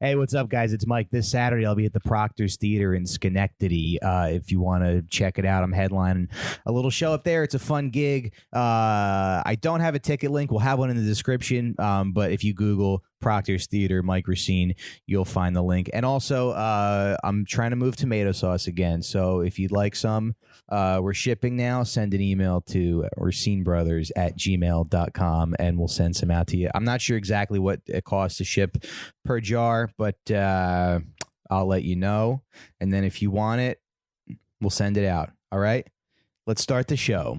Hey, what's up, guys? It's Mike. This Saturday, I'll be at the Proctor's Theater in Schenectady. If you want to check it out, I'm headlining a little show up there. It's a fun gig. I don't have a ticket link. We'll have one in the description. But if you Google Proctor's Theater, Mike Recine, you'll find the link. And also, I'm trying to move tomato sauce again. So if you'd like some, we're shipping now. Send an email to racinebrothers@gmail.com and we'll send some out to you. I'm not sure exactly what it costs to ship per jar, but I'll let you know. And then if you want it, we'll send it out. All right? Let's start the show.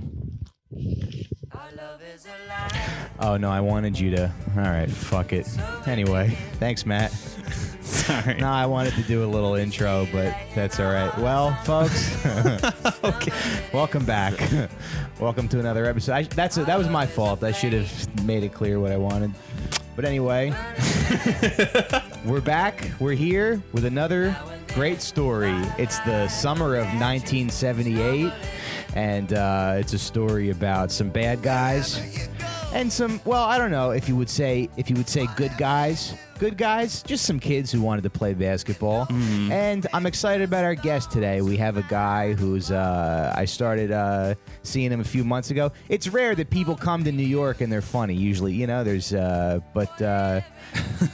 Oh, no, I wanted you to. All right, fuck it. Anyway, thanks, Matt. Sorry. No, I wanted to do a little intro, but that's all right. Well, folks, Okay. welcome back. Welcome to another episode. That was my fault. I should have made it clear what I wanted. But anyway, we're back. We're here with another great story. It's the summer of 1978, and it's a story about some bad guys and some, well, I don't know if you would say good guys. Good guys, just some kids who wanted to play basketball. Mm-hmm. And I'm excited about our guest today. We have a guy who's, I started seeing him a few months ago. It's rare that people come to New York and they're funny. Usually, you know, but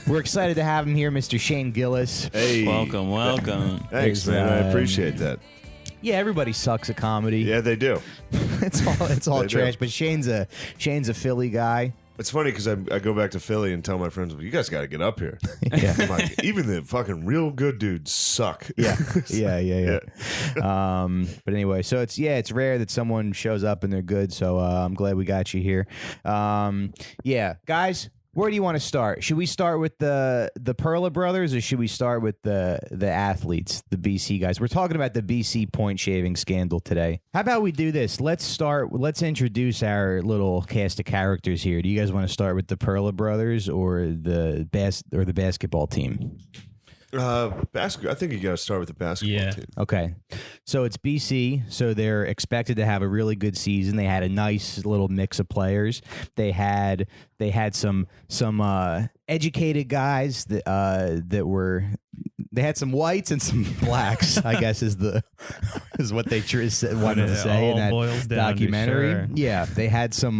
we're excited to have him here, Mr. Shane Gillis. Hey. Welcome. Thanks, man. I appreciate that. Yeah, everybody sucks at comedy. Yeah, they do. it's all They trash. do. But Shane's a Philly guy. It's funny because I go baback to Philly and tell my friends, well, you guys got to get up here. Yeah. I'm like, even the fucking real good dudes suck. Yeah. But anyway, so it's rare that someone shows up and they're good. So I'm glad we got you here. Yeah, guys, where do you want to start? Should we start with the Perla brothers, or should we start with the athletes, the BC guys? We're talking about the BC point shaving scandal today. How about we do this? Let's introduce our little cast of characters here. Do you guys want to start with the Perla brothers or the basketball team? Basketball. I think you got to start with the basketball team. Okay. So it's BC, so they're expected to have a really good season. They had a nice little mix of players. They had some educated guys they had some whites and some blacks, I guess is what they wanted to say in that documentary. Sure. Yeah, they had some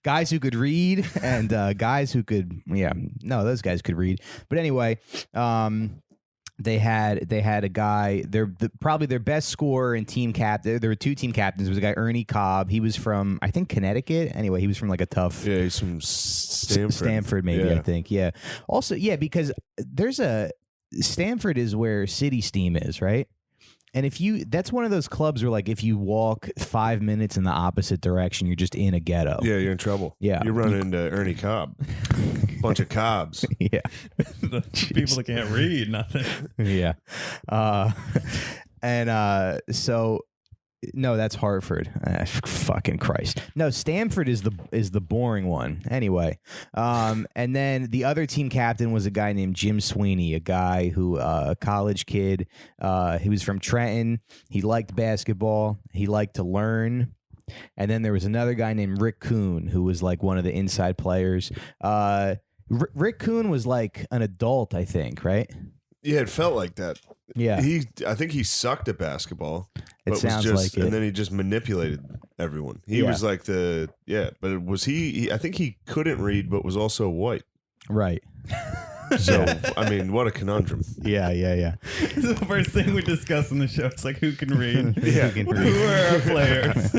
guys who could read and guys who could, those guys could read. But anyway, they had a guy. Probably their best scorer and team captain. There were two team captains. There was a guy, Ernie Cobb. He was from, I think, Connecticut. Anyway, he was from like a tough. Yeah, he's from Stanford. Stanford, maybe. Yeah. I think. Yeah. Also, yeah, because Stanford is where City Steam is, right? And that's one of those clubs where, like, if you walk 5 minutes in the opposite direction, you're just in a ghetto. Yeah, you're in trouble. Yeah. You run into Ernie Cobb. Bunch of Cobbs. Yeah. The people that can't read nothing. Yeah. So no, that's Hartford. Fucking Christ. No, Stanford is the boring one. Anyway, and then the other team captain was a guy named Jim Sweeney, a guy who a college kid. He was from Trenton. He liked basketball. He liked to learn. And then there was another guy named Rick Kuhn, who was like one of the inside players. Rick Kuhn was like an adult, I think, right? Yeah, it felt like that. Yeah. I think he sucked at basketball. It sounds like it. And then he just manipulated everyone. He was like but was he? I think he couldn't read, but was also white. Right. So, I mean, what a conundrum. Yeah. This is the first thing we discuss in the show. It's like, who can read? Yeah. Who are our players?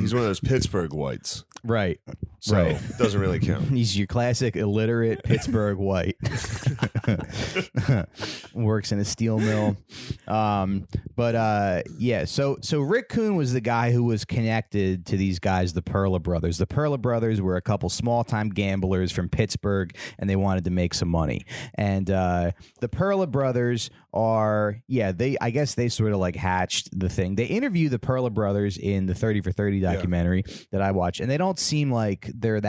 He's one of those Pittsburgh whites. Right. So Right. it doesn't really count. He's your classic illiterate Pittsburgh white. Works in a steel mill. So Rick Kuhn was the guy who was connected to these guys, the Perla brothers. The Perla brothers were a couple small-time gamblers from Pittsburgh, and they wanted to make some money. And the Perla brothers I guess they sort of like hatched the thing. They interview the Perla brothers in the 30 for 30 documentary that I watched, and they don't seem like they're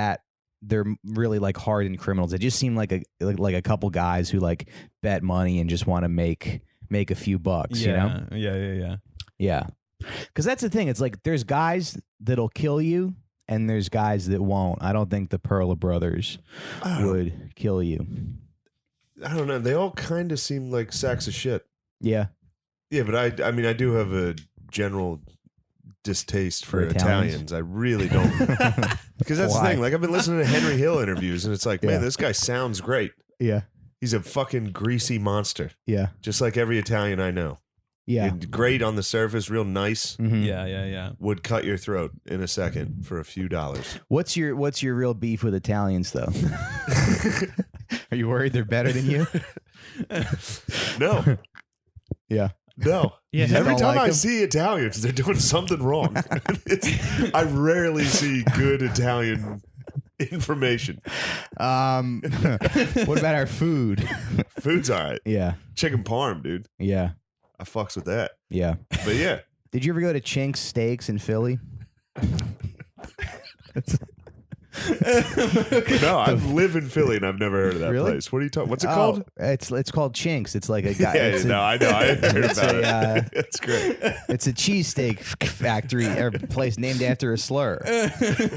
really like hardened criminals. They just seem like a couple guys who like bet money and just want to make a few bucks, you know? Yeah. Because that's the thing. It's like there's guys that'll kill you and there's guys that won't. I don't think the Perla brothers would kill you. I don't know. They all kind of seem like sacks of shit. Yeah. Yeah, but I mean, I do have a general distaste for Italians. I really don't. Because that's the thing. Like, I've been listening to Henry Hill interviews, and it's like, man, this guy sounds great. Yeah. He's a fucking greasy monster. Yeah. Just like every Italian I know. Yeah. Great on the surface, real nice. Mm-hmm. Yeah. Would cut your throat in a second for a few dollars. What's your real beef with Italians, though? Are you worried they're better than you? No. Yeah. No. Yeah. Every time I them? see Italians, they're doing something wrong. I rarely see good Italian information. What about our food? Food's all right. Yeah. Chicken parm, dude. Yeah. I fucks with that. Yeah. But yeah. Did you ever go to Chink's Steaks in Philly? No, I live in Philly and I've never heard of that Really? place. What are you talking? What's it called? It's called Chink's. It's like a guy. Yeah, no, I know. I heard it's about a, it. It's great. It's a cheesesteak factory or place named after a slur.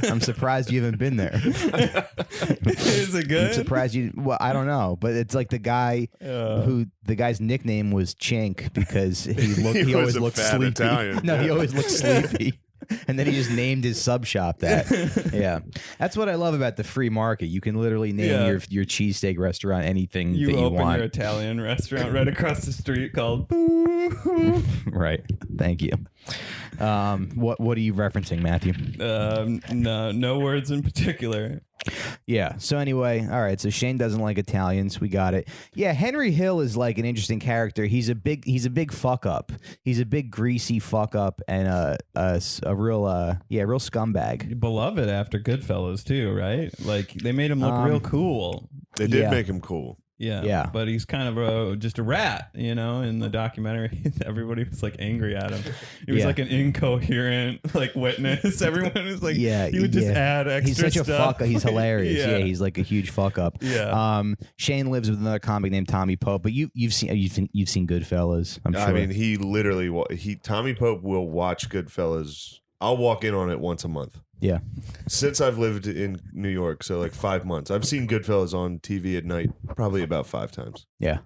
I'm surprised you haven't been there. Is it good? I'm surprised you. Well, I don't know, but it's like the guy who the guy's nickname was Chink because he was always a looked fat sleepy. Italian. No, he always looked sleepy. And then he just named his sub shop that. Yeah. That's what I love about the free market. You can literally name your cheesesteak restaurant anything that you open want. your Italian restaurant right across the street called Boo. Right. Thank you. What are you referencing, Matthew? No words in particular. Yeah. So anyway, all right. So Shane doesn't like Italians. We got it. Yeah. Henry Hill is like an interesting character. He's a big fuck up. He's a big greasy fuck up and a real real scumbag. Beloved after Goodfellas too, right? Like they made him look real cool. They did make him cool. Yeah. But he's kind of just a rat, in the documentary. Everybody was like angry at him. He was like an incoherent like witness. Everyone was like, he would just add extra He's such a stuff. fuck. He's hilarious. Yeah, he's like a huge fuck up. Yeah. Shane lives with another comic named Tommy Pope, but you've seen Goodfellas. I'm sure. I mean, he literally Tommy Pope will watch Goodfellas. I'll walk in on it once a month. Yeah. Since I've lived in New York, so like 5 months, I've seen Goodfellas on TV at night probably about 5 times. Yeah.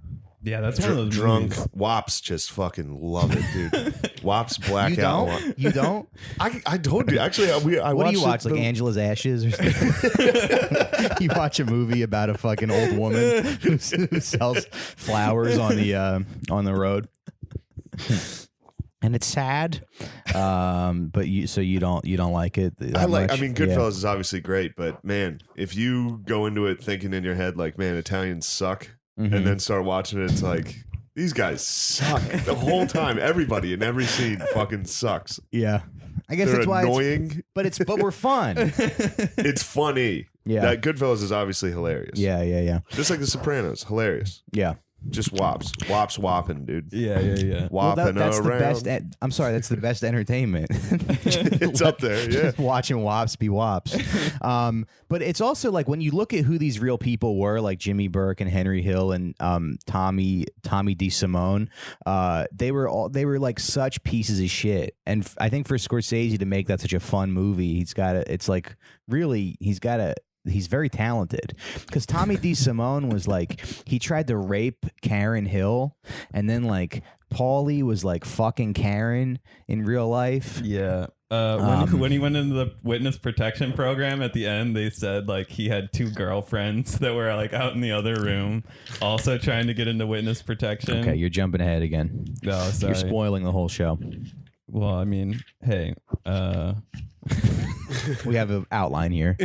Yeah, that's one of those drunk movies. Wops just fucking love it, dude. Wops blackout. You don't? I told you. Actually, I What do you watched watch? Like Angela's Ashes or something? You watch a movie about a fucking old woman who sells flowers on the road. And it's sad, but you don't like it. I mean, Goodfellas is obviously great, but man, if you go into it thinking in your head like, man, Italians suck, and then start watching it, it's like these guys suck the whole time. Everybody in every scene fucking sucks. Yeah, I guess They're that's why. Annoying, but we're fun. It's funny. Yeah, that Goodfellas is obviously hilarious. Yeah. Just like The Sopranos, hilarious. Yeah. Just wops whopping, dude. Yeah. Whopping that's around. the best. I'm sorry, that's the best entertainment. It's up there, yeah. Just watching wops be wops. But it's also like when you look at who these real people were, like Jimmy Burke and Henry Hill and Tommy DeSimone, they were like such pieces of shit. And I think for Scorsese to make that such a fun movie, he's very talented because Tommy DeSimone was like, he tried to rape Karen Hill and then like Paulie was like fucking Karen in real life. Yeah. When he went into the witness protection program at the end, they said like he had 2 girlfriends that were like out in the other room also trying to get into witness protection. Okay, you're jumping ahead again. No, sorry. You're spoiling the whole show. Well, I mean, hey, we have an outline here,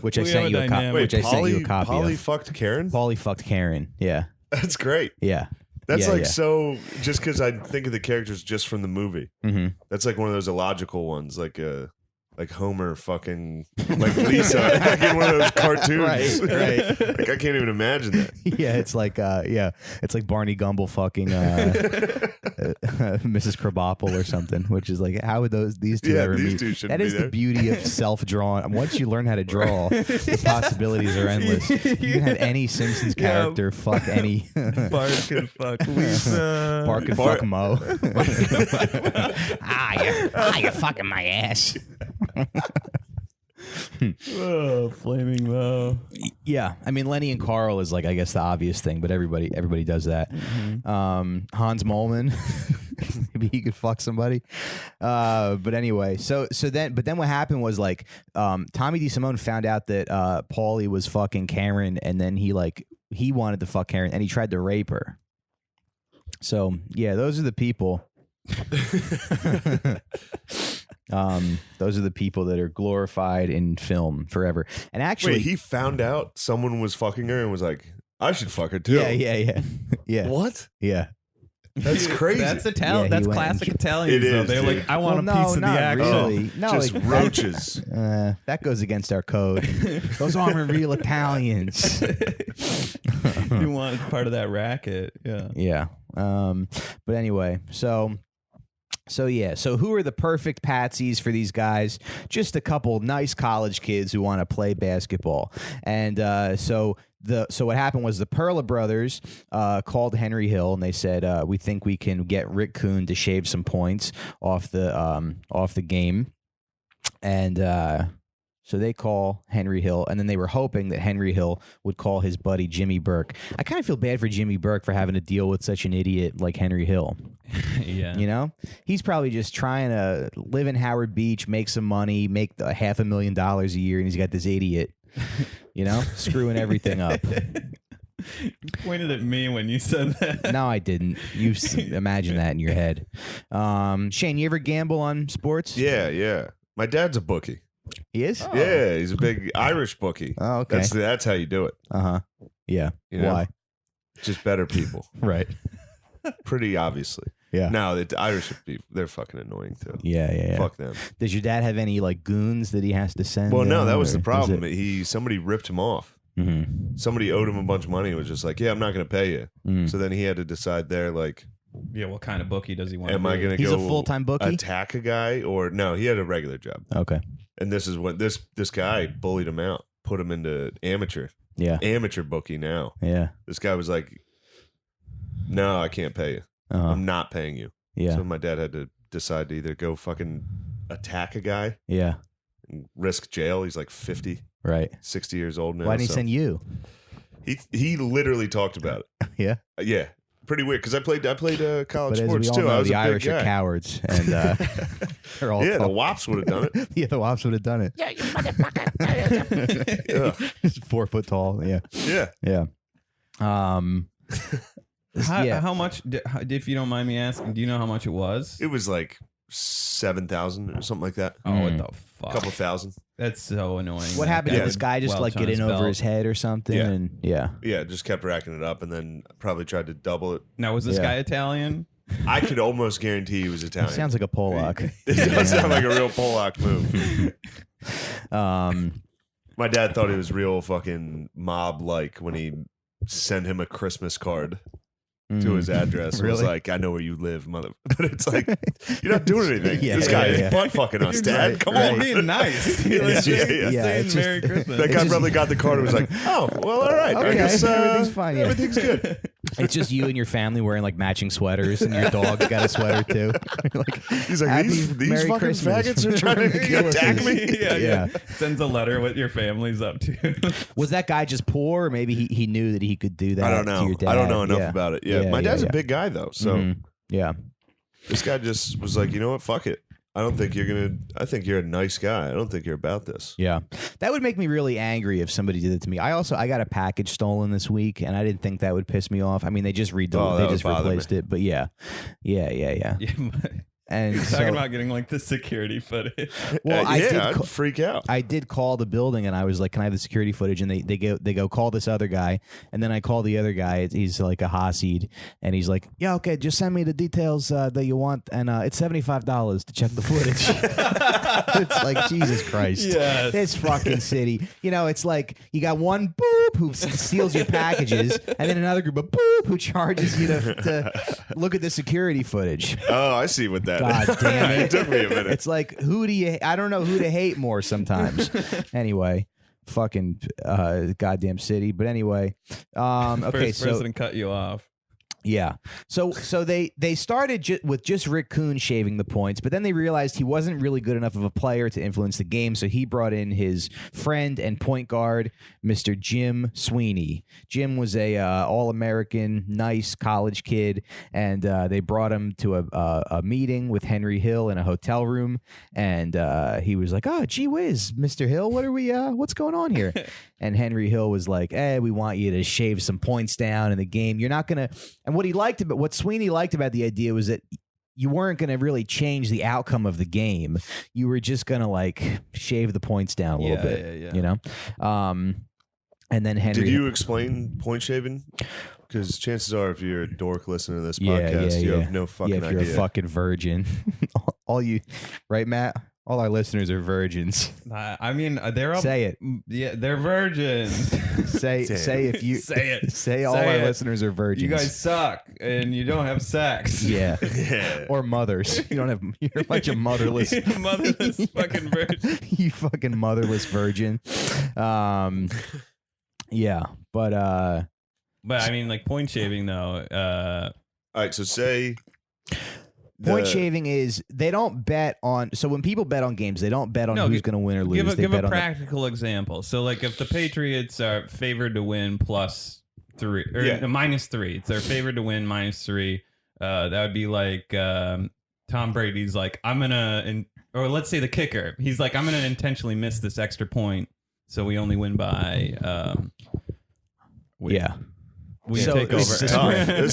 which I We sent have you a a dynamic. copy. Which I sent you a copy Paulie of. fucked Karen? Paulie fucked Karen. Yeah, That's great. yeah. That's Yeah, like yeah. so. Just because I think of the characters just from the movie, that's like one of those illogical ones, like Homer fucking like Lisa, like in one of those cartoons. Right. Like I can't even imagine that. Yeah, it's like it's like Barney Gumble fucking Mrs. Krabappel or something, which is like, how would these two ever these meet? two shouldn't That be is there. the beauty of self-drawn. Once you learn how to draw, the possibilities are endless. You can have any Simpsons character fuck any Bart can fuck Lisa. Bart can fuck Mo. You fucking my ass. Oh, flaming low. Yeah, I mean Lenny and Carl is like I guess the obvious thing, but everybody does that. Hans Molman, maybe he could fuck somebody. But anyway, so then what happened was like Tommy DeSimone found out that Paulie was fucking Karen, and then he wanted to fuck Karen, and he tried to rape her. So yeah, those are the people. Those are the people that are glorified in film forever. And actually, wait, he found out someone was fucking her and was like, "I should fuck her too." Yeah. What? Yeah. That's crazy. That's Italian. Yeah, that's classic Italian. It is, They're dude. like, I want a piece of the not action. really. No, just roaches. that goes against our code. Those aren't real Italians. You want part of that racket. Yeah. Yeah. But anyway, so who are the perfect patsies for these guys? Just a couple nice college kids who want to play basketball. And so what happened was the Perla brothers called Henry Hill and they said, we think we can get Rick Kuhn to shave some points off the game. And so they call Henry Hill, and then they were hoping that Henry Hill would call his buddy Jimmy Burke. I kind of feel bad for Jimmy Burke for having to deal with such an idiot like Henry Hill. Yeah. You know? He's probably just trying to live in Howard Beach, make some money, make $500,000 a year, and he's got this idiot, you know, screwing everything up. You pointed at me when you said that. No, I didn't. You imagine that in your head. Shane, you ever gamble on sports? Yeah. My dad's a bookie. He is? Oh. Yeah, he's a big Irish bookie. Oh, okay. That's how you do it. Uh-huh. Yeah. You know? Why? Just better people. Right. Pretty obviously. Yeah. No, the Irish people, they're fucking annoying too. Yeah. Fuck them. Does your dad have any like goons that he has to send? Well, no, that was or the problem. is Somebody ripped him off. Mm-hmm. Somebody owed him a bunch of money and was just like, yeah, I'm not going to pay you. Mm. So then he had to decide there, like, Yeah, what kind of bookie does he want? am I going to He's go a full-time bookie? attack a guy? Or no, he had a regular job. Okay. And this is when this guy bullied him out, put him into amateur bookie now. Yeah. This guy was like, no, I can't pay you. Uh-huh. I'm not paying you. Yeah. So my dad had to decide to either go fucking attack a guy Yeah. and risk jail. He's like 50, Right. 60 years old now. Why didn't he so send you? He literally talked about it. Yeah. Yeah. Pretty weird because I played college but as sports we all too. know, I was the a big Irish guy. are cowards, and they're all Yeah, the tough. Wops would have done it. Yeah, the Wops would have done it. Yeah, you motherfucker. Yeah. Just 4 foot tall. Yeah. Yeah. Yeah. Yeah. How much, if you don't mind me asking, do you know how much it was? It was like 7,000 or something like that. Oh, what the A fuck? couple thousand. That's so annoying. What happened? Did this guy just like get in over his head or something? Yeah. And yeah. Yeah, just kept racking it up and then probably tried to double it. Now, was this Yeah. guy Italian? I could almost guarantee he was He Italian. sounds like a Polak. It does sound like a real Polak move. My dad thought it was real fucking mob-like when he sent him a Christmas card to his address. It was Really? like, I know where you live, mother. But it's like, you're not doing anything. Yeah, this guy yeah, is yeah. butt fucking us, Dad. Come on. being nice. It's just- it's just- Merry Christmas. That guy just- probably got the card and was like, oh, well, all right. I Okay, guess everything's fine, yeah. Everything's good. It's just you and your family wearing like matching sweaters, and your dog's got a sweater too. Like, He's like, Happy these Merry fucking Christmas faggots are trying to Gillis. attack me. Yeah. Sends a letter what your family's up to. Was that guy just poor, or maybe he knew that he could do that? I don't To know. your dad? I don't know enough Yeah. about it. Yeah, my dad's a big guy, though. So Mhm. Yeah. this guy just was like, you know what? Fuck it. I think you're a nice guy. I don't think you're about this. Yeah. That would make me really angry if somebody did it to me. I got a package stolen this week, and I didn't think that would piss me off. I mean, they just Oh, that they would just bother replaced me. it, but yeah. Yeah, And you're so, talking about getting like the security footage. well, I'd freak out. I did call the building, and I was like, "Can I have the security footage?" And they go call this other guy, and then I call the other guy. He's like a Hasid, and he's like, "Yeah, okay, just send me the details that you want, and it's $75 to check the footage." It's like, Jesus Christ, Yes. this fucking city. You know, it's like you got one boop who steals your packages, and then another group of boop who charges you to look at the security footage. Oh, I see what that. God damn it. It took me a minute. It's like, I don't know who to hate more sometimes. Anyway, fucking goddamn city. But anyway, okay, First so person cut you off. Yeah. So they started with just Rick Kuhn shaving the points, but then they realized he wasn't really good enough of a player to influence the game, so he brought in his friend and point guard, Mr. Jim Sweeney. Jim was a all-American, nice college kid, and they brought him to a meeting with Henry Hill in a hotel room, and he was like, "Oh, gee whiz, Mr. Hill, what's going on here?" And Henry Hill was like, we want you to shave some points down in the game. You're not going to... And what Sweeney liked about the idea was that you weren't going to really change the outcome of the game. You were just going to like shave the points down a little bit, you know? And then Henry... Did you explain point shaving? Because chances are, if you're a dork listening to this podcast, you have no fucking idea. If you're a fucking virgin. Right, Matt? All our listeners are virgins. I mean, they're all... Say it. Yeah, they're virgins. Say if you... Say it. Say all our listeners are virgins. You guys suck, and you don't have sex. Yeah. Or mothers. You don't have... You're a bunch of motherless... Motherless fucking virgin. You fucking motherless virgin. Yeah, but I mean, like, point shaving, though... All right, so say... Point shaving is they don't bet on. So when people bet on games, they don't bet on who's going to win or lose. Give a practical example. So like if the Patriots are favored to win +3 or -3, it's they're favored to win -3. That would be like Tom Brady's like or let's say the kicker. He's like I'm gonna intentionally miss this extra point, so we only win by. We take over. This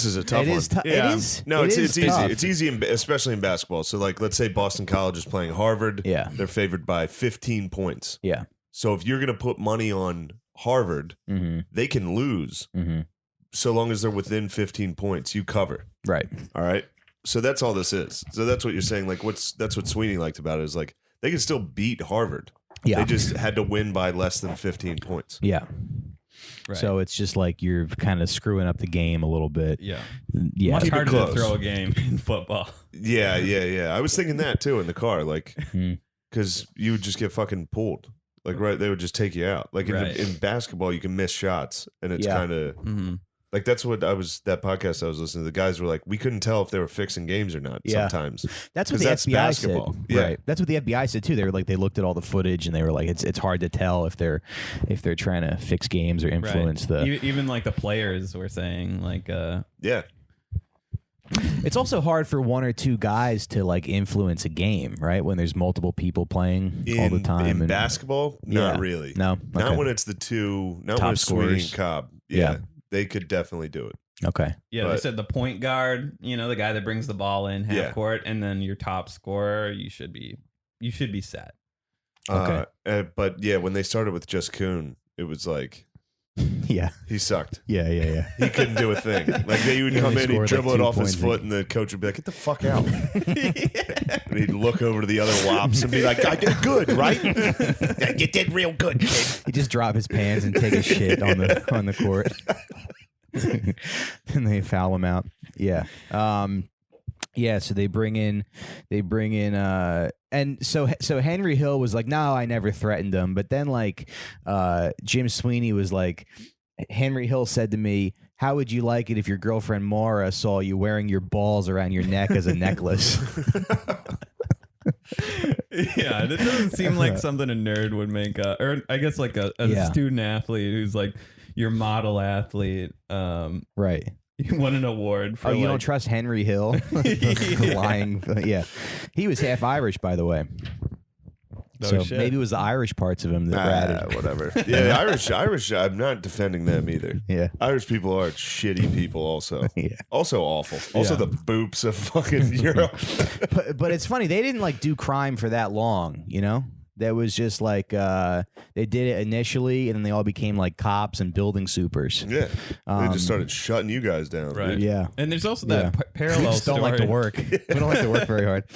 is a tough one. It is. No, it's easy. Tough. It's easy, especially in basketball. So, like, let's say Boston College is playing Harvard. Yeah. They're favored by 15 points. Yeah. So, if you're going to put money on Harvard, they can lose so long as they're within 15 points. You cover. Right. All right. So, that's all this is. So, that's what you're saying. Like, that's what Sweeney liked about it is like they can still beat Harvard. Yeah. They just had to win by less than 15 points. Yeah. Right. So it's just like you're kind of screwing up the game a little bit. Yeah. Yeah. Much harder to throw a game in football. Yeah. I was thinking that too in the car, like, because you would just get fucking pulled. Like, right, they would just take you out. Like in basketball, you can miss shots, and it's kind of like that's what that podcast I was listening to. The guys were like, we couldn't tell if they were fixing games or not. Sometimes that's what the FBI basketball. Said. Yeah. Right. That's what the FBI said too. They were like, they looked at all the footage and they were like, it's hard to tell if they're trying to fix games or influence even like the players were saying like It's also hard for one or two guys to like influence a game, right? When there's multiple people playing all the time. In basketball, not really. No, not when it's the two. Not top when it's Sweeney and scorers. Cobb. Yeah, they could definitely do it. Okay. Yeah, they said the point guard, the guy that brings the ball in half court, and then your top scorer, you should be set. Okay. But yeah, when they started with just Kuhn, it was like, he sucked. Yeah. He couldn't do a thing. Like he would come in, he'd dribble it off his foot, and the coach would be like, "Get the fuck out!" And he'd look over to the other wops and be like, "I did good, right? You did real good, kid." He'd just drop his pants and take a shit on the court. And they foul him out. Yeah. So they bring in and so Henry Hill was like, no, I never threatened him. But then like Jim Sweeney was like, Henry Hill said to me, how would you like it if your girlfriend Maura saw you wearing your balls around your neck as a necklace? Yeah, it doesn't seem like something a nerd would make or I guess like a student athlete who's like your model athlete. Right. You won an award for you don't trust Henry Hill? Lying. Yeah. He was half Irish, by the way. So maybe it was the Irish parts of him that ratted. Whatever. Yeah, Irish, I'm not defending them either. Yeah. Irish people are shitty people also. Yeah. Also awful. Also the boops of fucking Europe. But it's funny, they didn't like do crime for that long, That was just like they did it initially, and then they all became like cops and building supers. Yeah, they just started shutting you guys down. Right. Yeah, and there's also that parallel. We just don't like to work. We don't like to work very hard.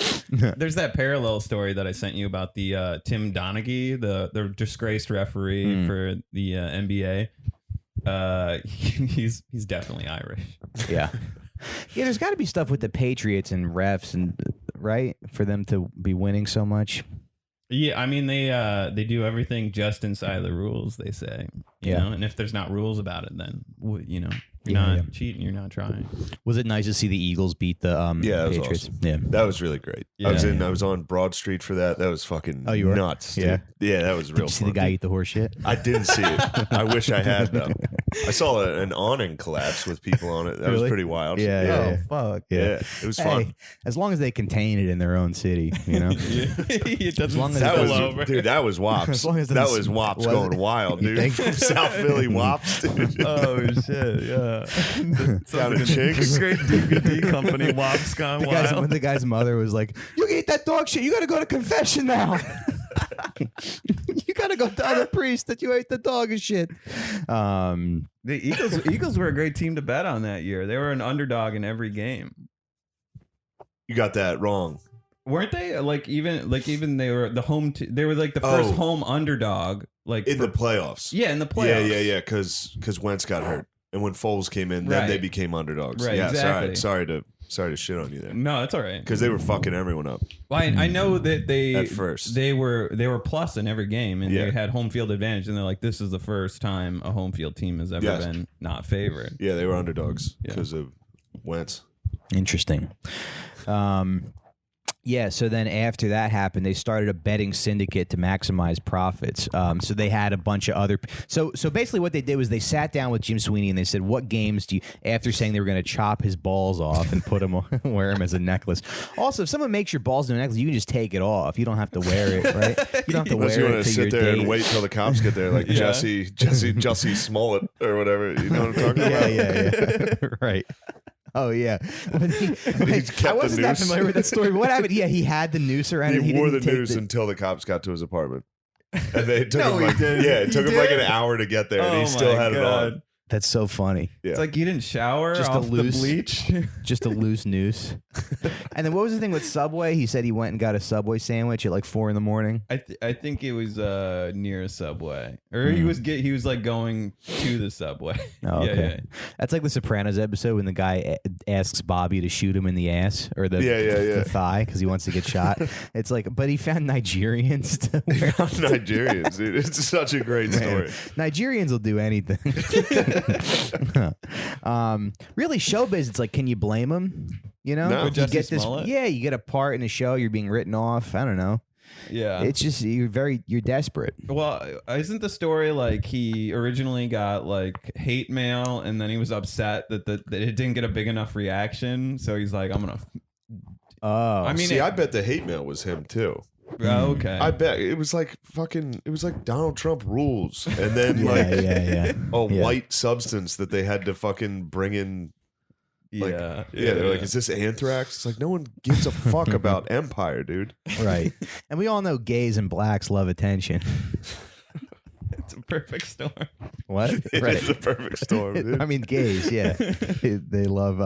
There's that parallel story that I sent you about the Tim Donaghy, the disgraced referee for the NBA. He's definitely Irish. Yeah. Yeah, there's got to be stuff with the Patriots and refs, and right for them to be winning so much. Yeah, I mean they do everything just inside the rules. They say, you know, and if there's not rules about it, then You're not cheating. You're not trying. Was it nice to see the Eagles beat the that was Patriots? awesome. Yeah, that was really great. Yeah. I was on Broad Street for that. That was fucking you were? nuts. Yeah. Dude. Yeah, that was real. Did you see fun. the guy eat the horse shit? I didn't see it. I wish I had though. I saw an awning collapse with people on it. That was pretty wild. Yeah. Fuck. Yeah, it was fun. Hey, as long as they contain it in their own city, you know. It doesn't long as That it was, over. dude. That was Wops. As long as it that doesn't- was Wops was going it? wild, You dude. think? From South Philly Wops, dude. Oh shit! Yeah. Down in Chinks. Great DVD company. Wops gone The wild. when the guy's mother was like, "You ate that dog shit. You got to go to confession now. You got to go tell the priest that you ate the dog and shit." The Eagles were a great team to bet on that year. They were an underdog in every game. You got that wrong. Weren't they? Even they were the home. They were like the first home underdog. Like In the playoffs. Yeah, in the playoffs. Yeah. Because Wentz got hurt, and when Foles came in, then they became underdogs. Right, Yeah. exactly. Sorry to shit on you there. No, that's all right. Because they were fucking everyone up. Well, I know that they At first. they were plus in every game, and Yeah. they had home field advantage. And they're like, this is the first time a home field team has ever Yes. been not favored. Yeah, they were underdogs because of Wentz. Interesting. Yeah, so then after that happened, they started a betting syndicate to maximize profits. So they had a bunch of other. So basically, what they did was they sat down with Jim Sweeney and they said, "What games do you?" After saying they were going to chop his balls off and put him wear him as a necklace. Also, if someone makes your balls into a necklace, you can just take it off. You don't have to wear it, right? You don't have to Unless wear you it want to to sit your there date. and wait till the cops get there, like Yeah. Jussie Smollett or whatever. You know what I'm talking about? Yeah. Right. Oh yeah, kept I wasn't the that noose. familiar with that story. But what happened? Yeah, he had the noose around it. He wore the didn't take news until the cops got to his apartment. And they took him like, it took him like an hour to get there, and he still had it on. That's so funny. Yeah. It's like you didn't shower Just a off the loose- bleach. Just a loose noose. And then what was the thing with Subway? He said he went and got a Subway sandwich at like 4 a.m. I think it was near a Subway, or he was like going to the Subway. Oh, okay. Yeah. That's like the Sopranos episode when the guy asks Bobby to shoot him in the ass or the Yeah. thigh because he wants to get shot. It's like, but he found Nigerians to wear. Nigerians, dude. It's such a great story. Nigerians will do anything. Really, showbiz. It's like, can you blame him? You know, No. You With get Jussie Smollett? you get a part in a show. You're being written off. I don't know. Yeah. It's just you're desperate. Well, isn't the story like he originally got like hate mail and then he was upset that it didn't get a big enough reaction, so he's like, I'm gonna. Oh, I mean, See, I bet the hate mail was him too. Okay. I bet it was like Donald Trump rules, and then yeah, like yeah. a Yeah. white substance that they had to fucking bring in. Like, yeah. They're like, is this anthrax? It's like no one gives a fuck about Empire, dude. Right. And we all know gays and blacks love attention. It's a perfect storm. What? It Right. is the perfect storm, dude. I mean, gays, yeah. They love,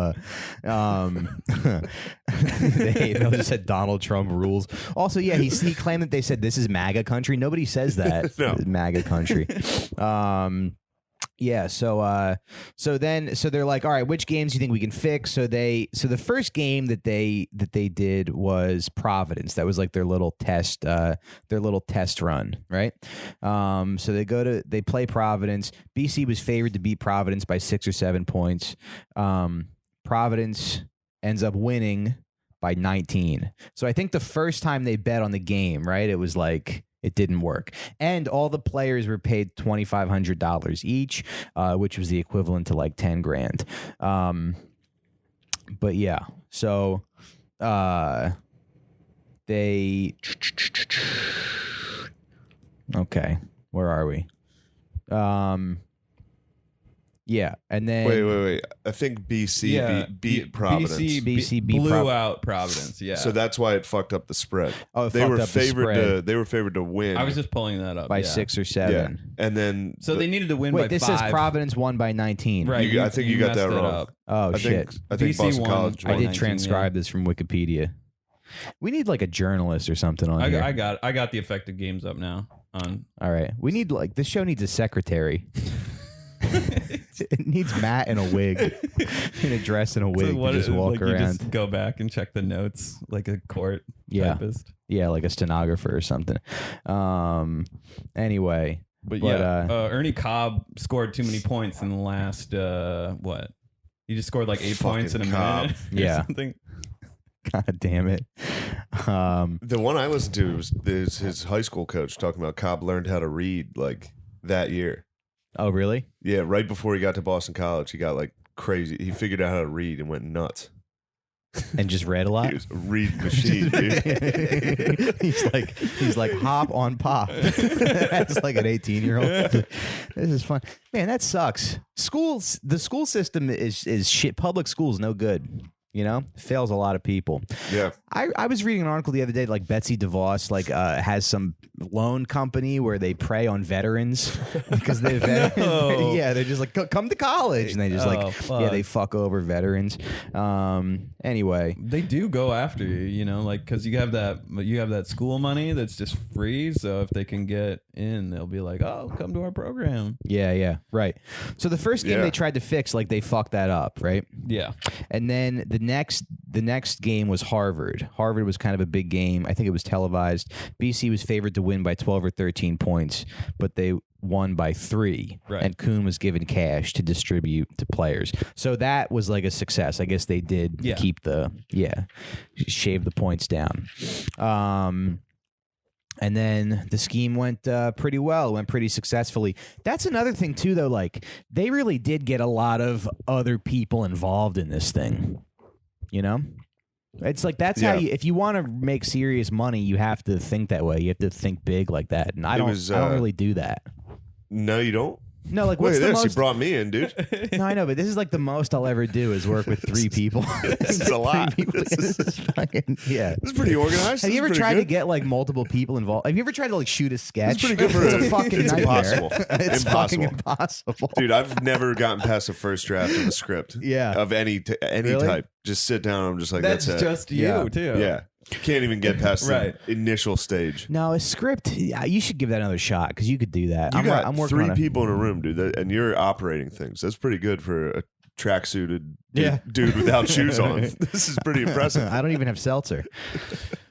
they just said Donald Trump rules. Also, yeah, he claimed that they said this is MAGA country. Nobody says that. No. MAGA country. Yeah, so they're like, all right, which games do you think we can fix? So the first game that they did was Providence. That was like their little test run, right? So they play Providence. BC was favored to beat Providence by 6 or 7 points. Providence ends up winning by 19. So I think the first time they bet on the game, right, it was like it didn't work. And all the players were paid $2,500 each, which was the equivalent to like 10 grand. But yeah, so they. Okay, where are we? Yeah, and then Wait. I think BC beat Providence. BC beat blew out Providence. Yeah. So that's why it fucked up the spread. Oh, it they fucked were up the favored spread. they were favored to win I was just pulling that up by yeah. 6 or yeah. 7. And then So they needed to win by Wait, this 5. says Providence won by 19. Right. I think you got messed that it wrong. up. Oh I shit! think BC Boston won. College I won. did 19, transcribe this from Wikipedia. We need like a journalist or something on here. I got the affected games up now. On All right, we need like this show needs a secretary. It needs Matt in a wig, in a dress and a wig, to just walk like You around. just go back and check the notes like a court Yeah. typist. Yeah, like a stenographer or something. Anyway, But yeah, Ernie Cobb scored too many points in the last what? He just scored like 8 points in a minute. Yeah. Something. God damn it. The one I listened to is his high school coach talking about Cobb learned how to read like that year. Oh, really? Yeah, right before he got to Boston College, he got like crazy. He figured out how to read and went nuts. And just read a lot. He was a reading machine, dude. he's like hop on pop. That's like an 18-year-old. This is fun, man. That sucks. The school system is shit. Public school's no good. You know, fails a lot of people. Yeah. I was reading an article the other day, like Betsy DeVos, like has some loan company where they prey on veterans because they're veterans. No. Yeah, they're just like, come to college. And they just they fuck over veterans. Anyway. They do go after you, you know, like, because you have that school money that's just free. So if they can get in, they'll be like, oh, come to our program. Yeah, right. So the first game they tried to fix, like they fucked that up, right? Yeah. And then the next game was Harvard. Harvard was kind of a big game. I think it was televised. BC was favored to win by 12 or 13 points, but they won by 3. Right. And Kuhn was given cash to distribute to players. So that was like a success. I guess they did keep shave the points down. And then the scheme went pretty well, went pretty successfully. That's another thing, too, though. Like, they really did get a lot of other people involved in this thing. You know? It's like that's how you, if you want to make serious money, you have to think that way. You have to think big like that. And I don't really do that. No, you don't? No, like what's the this? most? You brought me in, dude. No, I know, but this is like the most I'll ever do is work with 3 people. This is a lot. This is fucking, yeah. This is pretty organized. Have you ever tried to get like multiple people involved? Have you ever tried to like shoot a sketch? It's pretty good for it's a fucking it's nightmare. impossible. It's fucking impossible. Dude, I've never gotten past the first draft of a script. Yeah. Of any Really? type. Just sit down. I'm just like, That's that's it. just you, too. Yeah. Can't even get past Right. the initial stage. No, a script. You should give that another shot because you could do that. You got I'm working 3 on people in a room, dude, and you're operating things. That's pretty good for a tracksuited dude without shoes on. This is pretty impressive. I don't even have seltzer.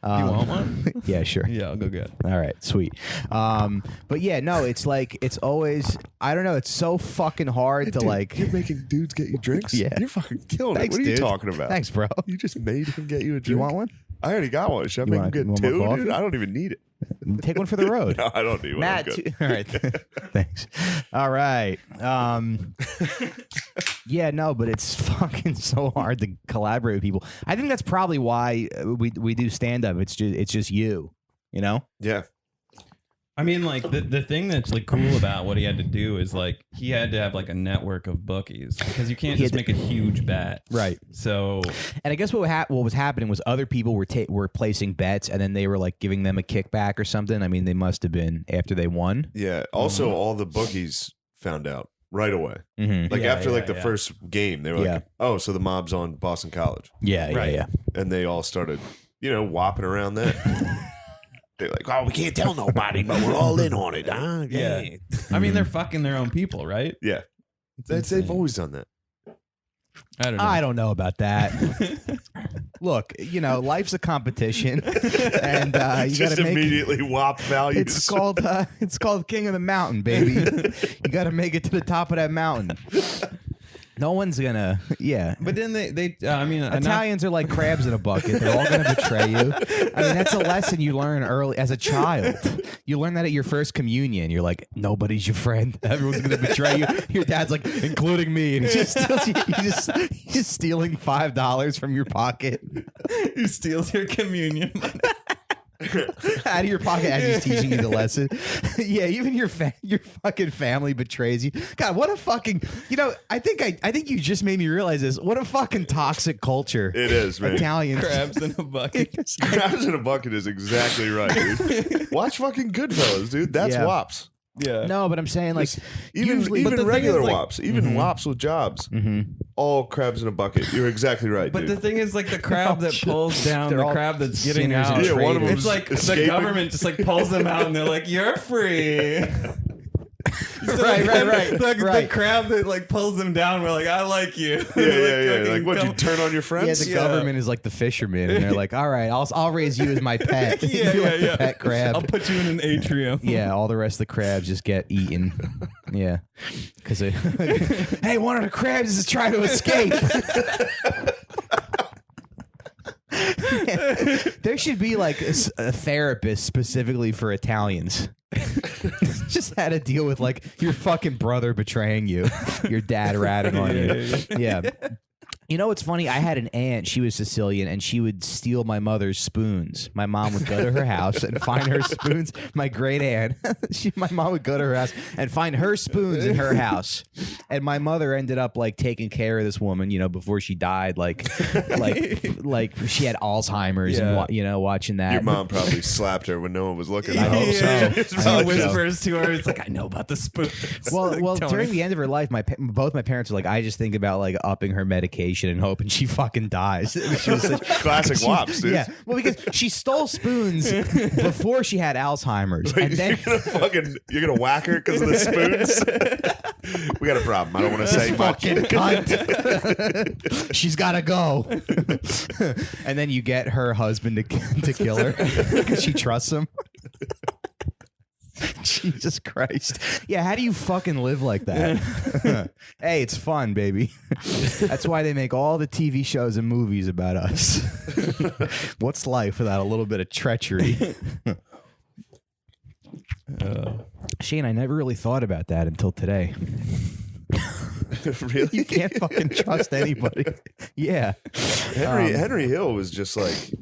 You want one? Yeah, sure. Yeah, I'll go get it. All right, sweet. But yeah, no, it's like it's always. I don't know. It's so fucking hard to Dude, like. You're making dudes get you drinks? Yeah. You're fucking killing Thanks, it. What are you dude. talking about? Thanks, bro. You just made him get you a drink. Do you want one? I already got one. Should I You make him want get more 2, coffee? dude? I don't even need it. Take one for the road. No, I don't need one. Matt, I'm good. all right. Thanks. All right. Yeah, no, but it's fucking so hard to collaborate with people. I think that's probably why we do stand up. It's just you know? Yeah. I mean, like the thing that's like cool about what he had to do is like he had to have like a network of bookies because you can't just make a huge bet, right? So, and I guess what was happening was other people were placing bets, and then they were like giving them a kickback or something. I mean, they must have been after they won. Yeah. Also, all the bookies found out right away. Mm-hmm. Like after the first game, they were like, "Oh, so the mob's on Boston College." Yeah, And they all started, whopping around that. They're like, "Oh, we can't tell nobody, but we're all in on it." Huh? Yeah. I mean, they're fucking their own people, right? Yeah. They've always done that. I don't know about that. Look, life's a competition, and you just gotta immediately whop values. It's called King of the Mountain, baby. You got to make it to the top of that mountain. No one's gonna, But then Italians are like crabs in a bucket. They're all gonna betray you. I mean, that's a lesson you learn early as a child. You learn that at your first communion. You're like, nobody's your friend. Everyone's gonna betray you. Your dad's like, including me, and he just steals you. He's just stealing $5 from your pocket. He steals your communion money. Out of your pocket as he's teaching you the lesson. Yeah, even your fucking family betrays you. God, what a fucking I think you just made me realize this. What a fucking toxic culture it is, man. Italians. Crabs in a bucket. Crabs in a bucket is exactly right, dude. Watch fucking Goodfellas, dude. That's WAPs. Yeah. No, but I'm saying like even regular WAPs, even WAPs with jobs, Mm-hmm. all crabs in a bucket. You're exactly right, But dude. the thing is, like the crab that pulls down They're the all crab that's getting sinners out. and Yeah, one of traitors. them It's like escaping. the government just like pulls them out and they're like, "You're free." The crowd that like pulls them down. We're like, I like you. Yeah. Like, what? You turn on your friends? Yeah, the government is like the fisherman, and they're like, all right, I'll raise you as my pet. Yeah. Pet crab. I'll put you in an atrium. Yeah, all the rest of the crabs just get eaten. Yeah, because hey, one of the crabs is trying to escape. There should be like a therapist specifically for Italians. Just had to deal with like your fucking brother betraying you, your dad ratting on you. Yeah. You know what's funny? I had an aunt. She was Sicilian, and she would steal my mother's spoons. My mom would go to her house and find her spoons. My great aunt, my mom would go to her house and find her spoons in her house. And my mother ended up like taking care of this woman, you know, before she died. Like she had Alzheimer's, and watching that. Your mom probably slapped her when no one was looking. I hope so. She whispers to her. It's like, I know about the spoons. Well, during the end of her life, both my parents were like, I just think about like upping her medication and hoping she fucking dies. She was classic wops, dude. Yeah, well, because she stole spoons before she had Alzheimer's, Wait, and then you're gonna whack her because of the spoons. We got a problem. I don't want to say much. fucking cunt. She's gotta go. And then you get her husband to kill her because she trusts him. Jesus Christ. Yeah, how do you fucking live like that? Hey, it's fun, baby. That's why they make all the TV shows and movies about us. What's life without a little bit of treachery? Shane, I never really thought about that until today. Really? You can't fucking trust anybody. Yeah. Henry Hill was just like...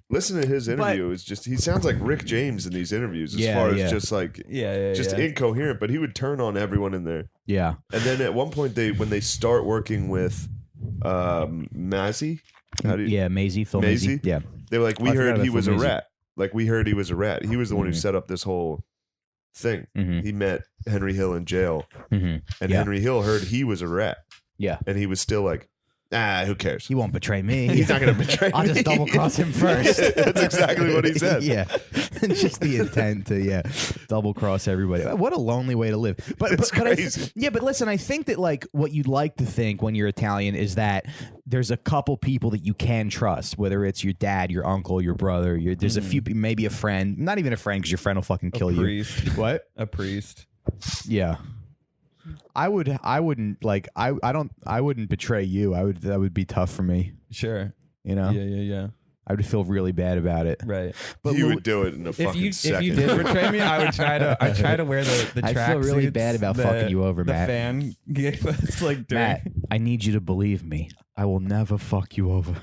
Listen to his interview. It's just he sounds like Rick James in these interviews as far as just like incoherent, but he would turn on everyone in there. Yeah. And then at one point when they start working with Maisie, Maisie, Phil Maisie. Yeah. They were like, we heard he was a rat. Like we heard he was a rat. He was the one who set up this whole thing. He met Henry Hill in jail, and Henry Hill heard he was a rat. Yeah. And he was still like, who cares? He won't betray me. He's not going to betray me. I'll just double cross him first. That's exactly what he said. Yeah. Just the intent to, double cross everybody. What a lonely way to live. But crazy. But listen, I think that like what you'd like to think when you're Italian is that there's a couple people that you can trust, whether it's your dad, your uncle, your brother. There's a few, maybe a friend, not even a friend because your friend will fucking kill you. Priest. What? A priest. Yeah. I wouldn't betray you. That would be tough for me. Sure. You know? Yeah. I would feel really bad about it. Right. But you would do it in a fucking second. If you did betray me, I would try to wear the track. I feel really bad about fucking you over, Matt. The fan gave us like during. Matt, I need you to believe me. I will never fuck you over.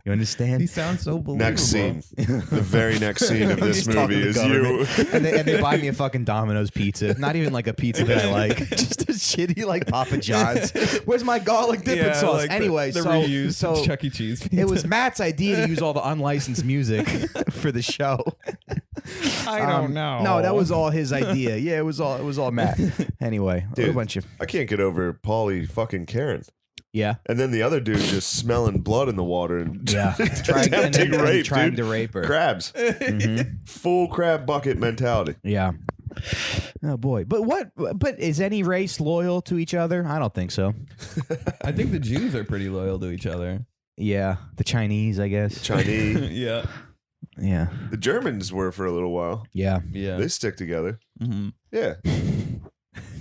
You understand? He sounds so believable. Next scene. The very next scene of this movie is you. And they buy me a fucking Domino's pizza. Not even like a pizza that I like. Just a shitty like Papa John's. Where's my garlic dipping sauce? Like anyway, the reused Chuck E. Cheese pizza. It was Matt's idea to use all the unlicensed music for the show. I don't know. No, that was all his idea. Yeah, it was all Matt. Anyway, dude, a bunch of I can't get over Paulie fucking Karen. Yeah. And then the other dude just smelling blood in the water and trying to rape her. Crabs. Full crab bucket mentality. Yeah. Oh boy. But is any race loyal to each other? I don't think so. I think the Jews are pretty loyal to each other. Yeah. The Chinese, I guess. Chinese. Yeah. Yeah. The Germans were for a little while. Yeah. They stick together. Yeah.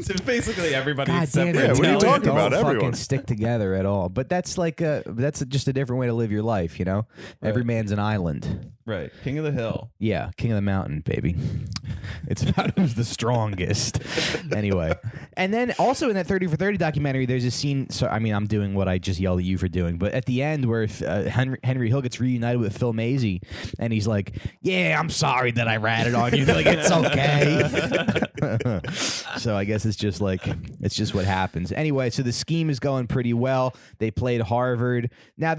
So basically everybody except what are you talking about? Everyone fucking stick together at all. But that's like that's just a different way to live your life, you know? Right. Every man's an island. Right. King of the hill. Yeah, king of the mountain, baby. It's about who's the strongest. Anyway. And then also in that 30 for 30 documentary, there's a scene, so I mean, I'm doing what I just yelled at you for doing, but at the end where Henry Hill gets reunited with Phil Maisie, and he's like, yeah, I'm sorry that I ratted on you. They're like, it's okay. So I guess it's just what happens. Anyway, so the scheme is going pretty well. They played Harvard. Now,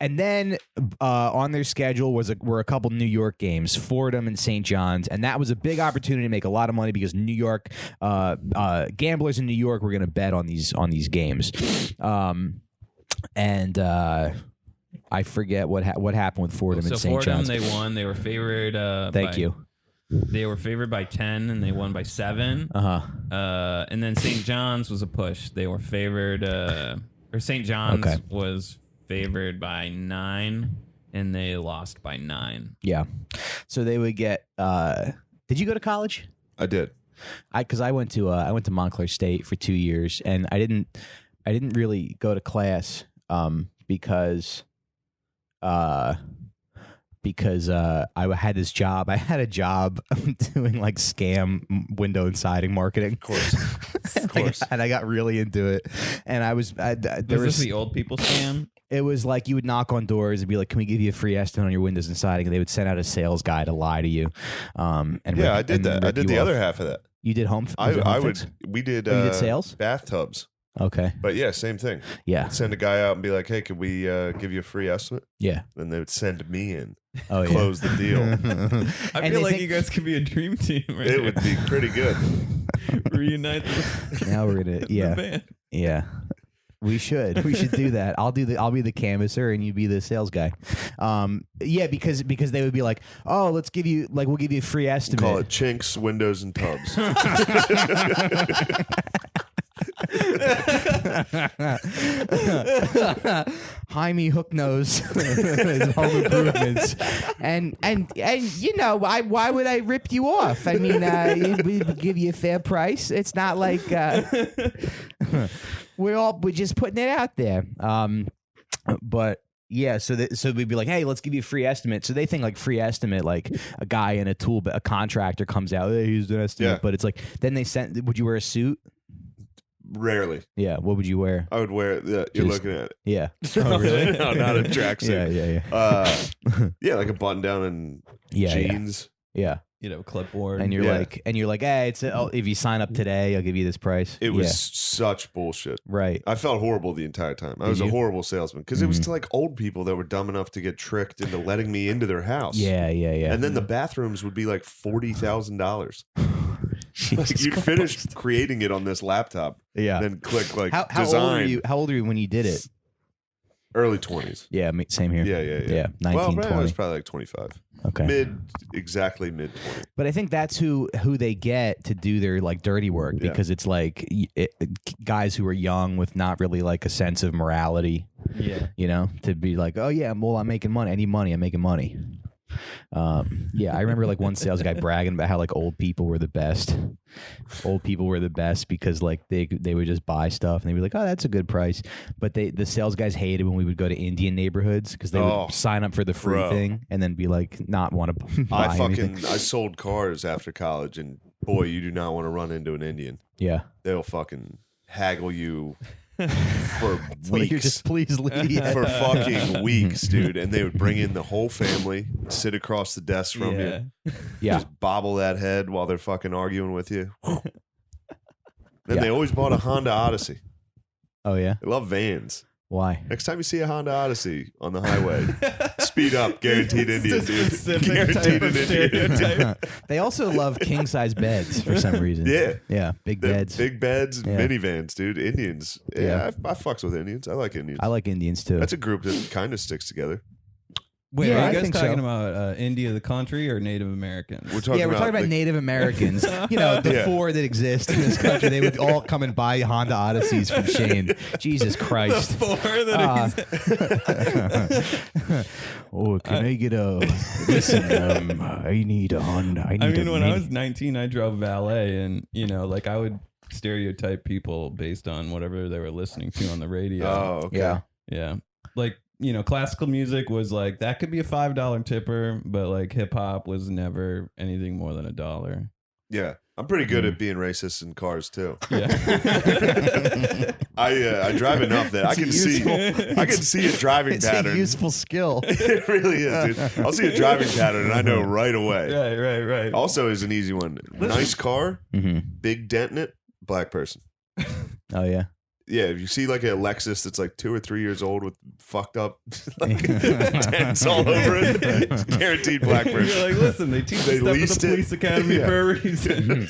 and then on their schedule were a couple New York games, Fordham and St. John's, and that was a big opportunity to make a lot of money because New York gamblers in New York were going to bet on these games. I forget what happened with Fordham and St. John's. So Fordham, they won. They were favored. Thank you. They were favored by 10, and they won by 7. And then St. John's was a push. They were favored, or St. John's was favored by 9, and they lost by 9. Yeah. So they would get. Did you go to college? I did. Because I went to Montclair State for 2 years, and I didn't really go to class because I had this job. I had a job doing like scam window and siding marketing. Of course. Of course. And I got really into it. And was this the old people scam? It was like you would knock on doors and be like, "Can we give you a free estimate on your windows and siding?" And they would send out a sales guy to lie to you. I did that. I did the other half of that. You did home. We did. You did sales, bathtubs. Okay. But yeah, same thing. Yeah. I'd send a guy out and be like, "Hey, could we give you a free estimate?" Yeah. Then they would send me in. Oh, yeah. Close the deal. I feel like you guys could be a dream team. Right it would be pretty good. Reunite. Now we're gonna. Yeah. The band. Yeah. We should do that. I'll be the canvasser and you be the sales guy. Yeah, because they would be like, "Oh, we'll give you a free estimate." Call it Chinks, Windows, and Tubs. Jaime Hooknose Home Improvements, and you know, why would I rip you off? I mean, we give you a fair price. It's not like we're just putting it out there. But yeah, so we'd be like, "Hey, let's give you a free estimate." So they think like free estimate, like a guy in a contractor comes out, "Hey, here's an estimate." Yeah. But it's like then they sent. Would you wear a suit? Rarely. Yeah. What would you wear? I would wear. You're looking at it. Yeah. Oh, really? No, not a tracksuit. Yeah. Yeah, like a button down and jeans. Yeah. You know, clipboard. And you're like, "Hey, if you sign up today, I'll give you this price." It was such bullshit. Right. I felt horrible the entire time. I was a horrible salesman because it was to like old people that were dumb enough to get tricked into letting me into their house. Yeah. And then the bathrooms would be like $40,000. Like you'd Christ. finish creating it on this laptop. Yeah. Then click like How design. How old were you when you did it? Early 20s. Yeah, same here. Yeah. 19, Well, 20. I was probably like 25. Okay. Exactly mid 20. But I think that's who they get to do their like dirty work because it's like guys who are young with not really like a sense of morality. Yeah. You know, to be like, "Oh yeah, well, I'm making money. I need money. I'm making money." Yeah, I remember like one sales guy bragging about how like old people were the best. Old people were the best because like they would just buy stuff and they'd be like, "Oh, that's a good price." But the sales guys hated when we would go to Indian neighborhoods because they would sign up for the free thing and then be like not want to buy anything. I sold cars after college and boy, you do not want to run into an Indian. Yeah. They'll fucking haggle you for So weeks. you're just please leave. For fucking weeks, dude. And they would bring in the whole family, sit across the desk from you, just bobble that head while they're fucking arguing with you. Then they always bought a Honda Odyssey. Oh yeah. They love vans. Why? Next time you see a Honda Odyssey on the highway, speed up. Guaranteed Indian, dude. Specific type of stereotype. They also love king size beds for some reason. Yeah. Big They're beds. Big beds, minivans, dude. Indians. Yeah, I fucks with Indians. I like Indians. I like Indians too. That's a group that kind of sticks together. Wait, Yeah, are I you guys think talking so. about India, the country, or Native Americans? We're talking We're talking about Native Americans. You know, the four that exist in this country. They would all come and buy Honda Odysseys from Shane. Jesus Christ. Four that Oh, can I get a... Listen, I need a Honda. I mean, when I was 19, I drove valet, and, you know, like I would stereotype people based on whatever they were listening to on the radio. Oh, okay. Yeah. Yeah. Like, you know, classical music was like, that could be a $5 tipper, but like hip hop was never anything more than $1. Yeah. I'm pretty good at being racist in cars too. Yeah. I drive enough that I can see a driving It's pattern. a useful skill. It really is, dude. I'll see a driving pattern and I know right away. Right. Also is an easy one. Nice car, big dent in it, black person. Oh, yeah. Yeah, if you see like a Lexus that's like 2 or 3 years old with fucked up like, dents all over it, it's guaranteed black person. You're like, listen, they teach They stuff at leased the it. police academy Yeah. for a reason.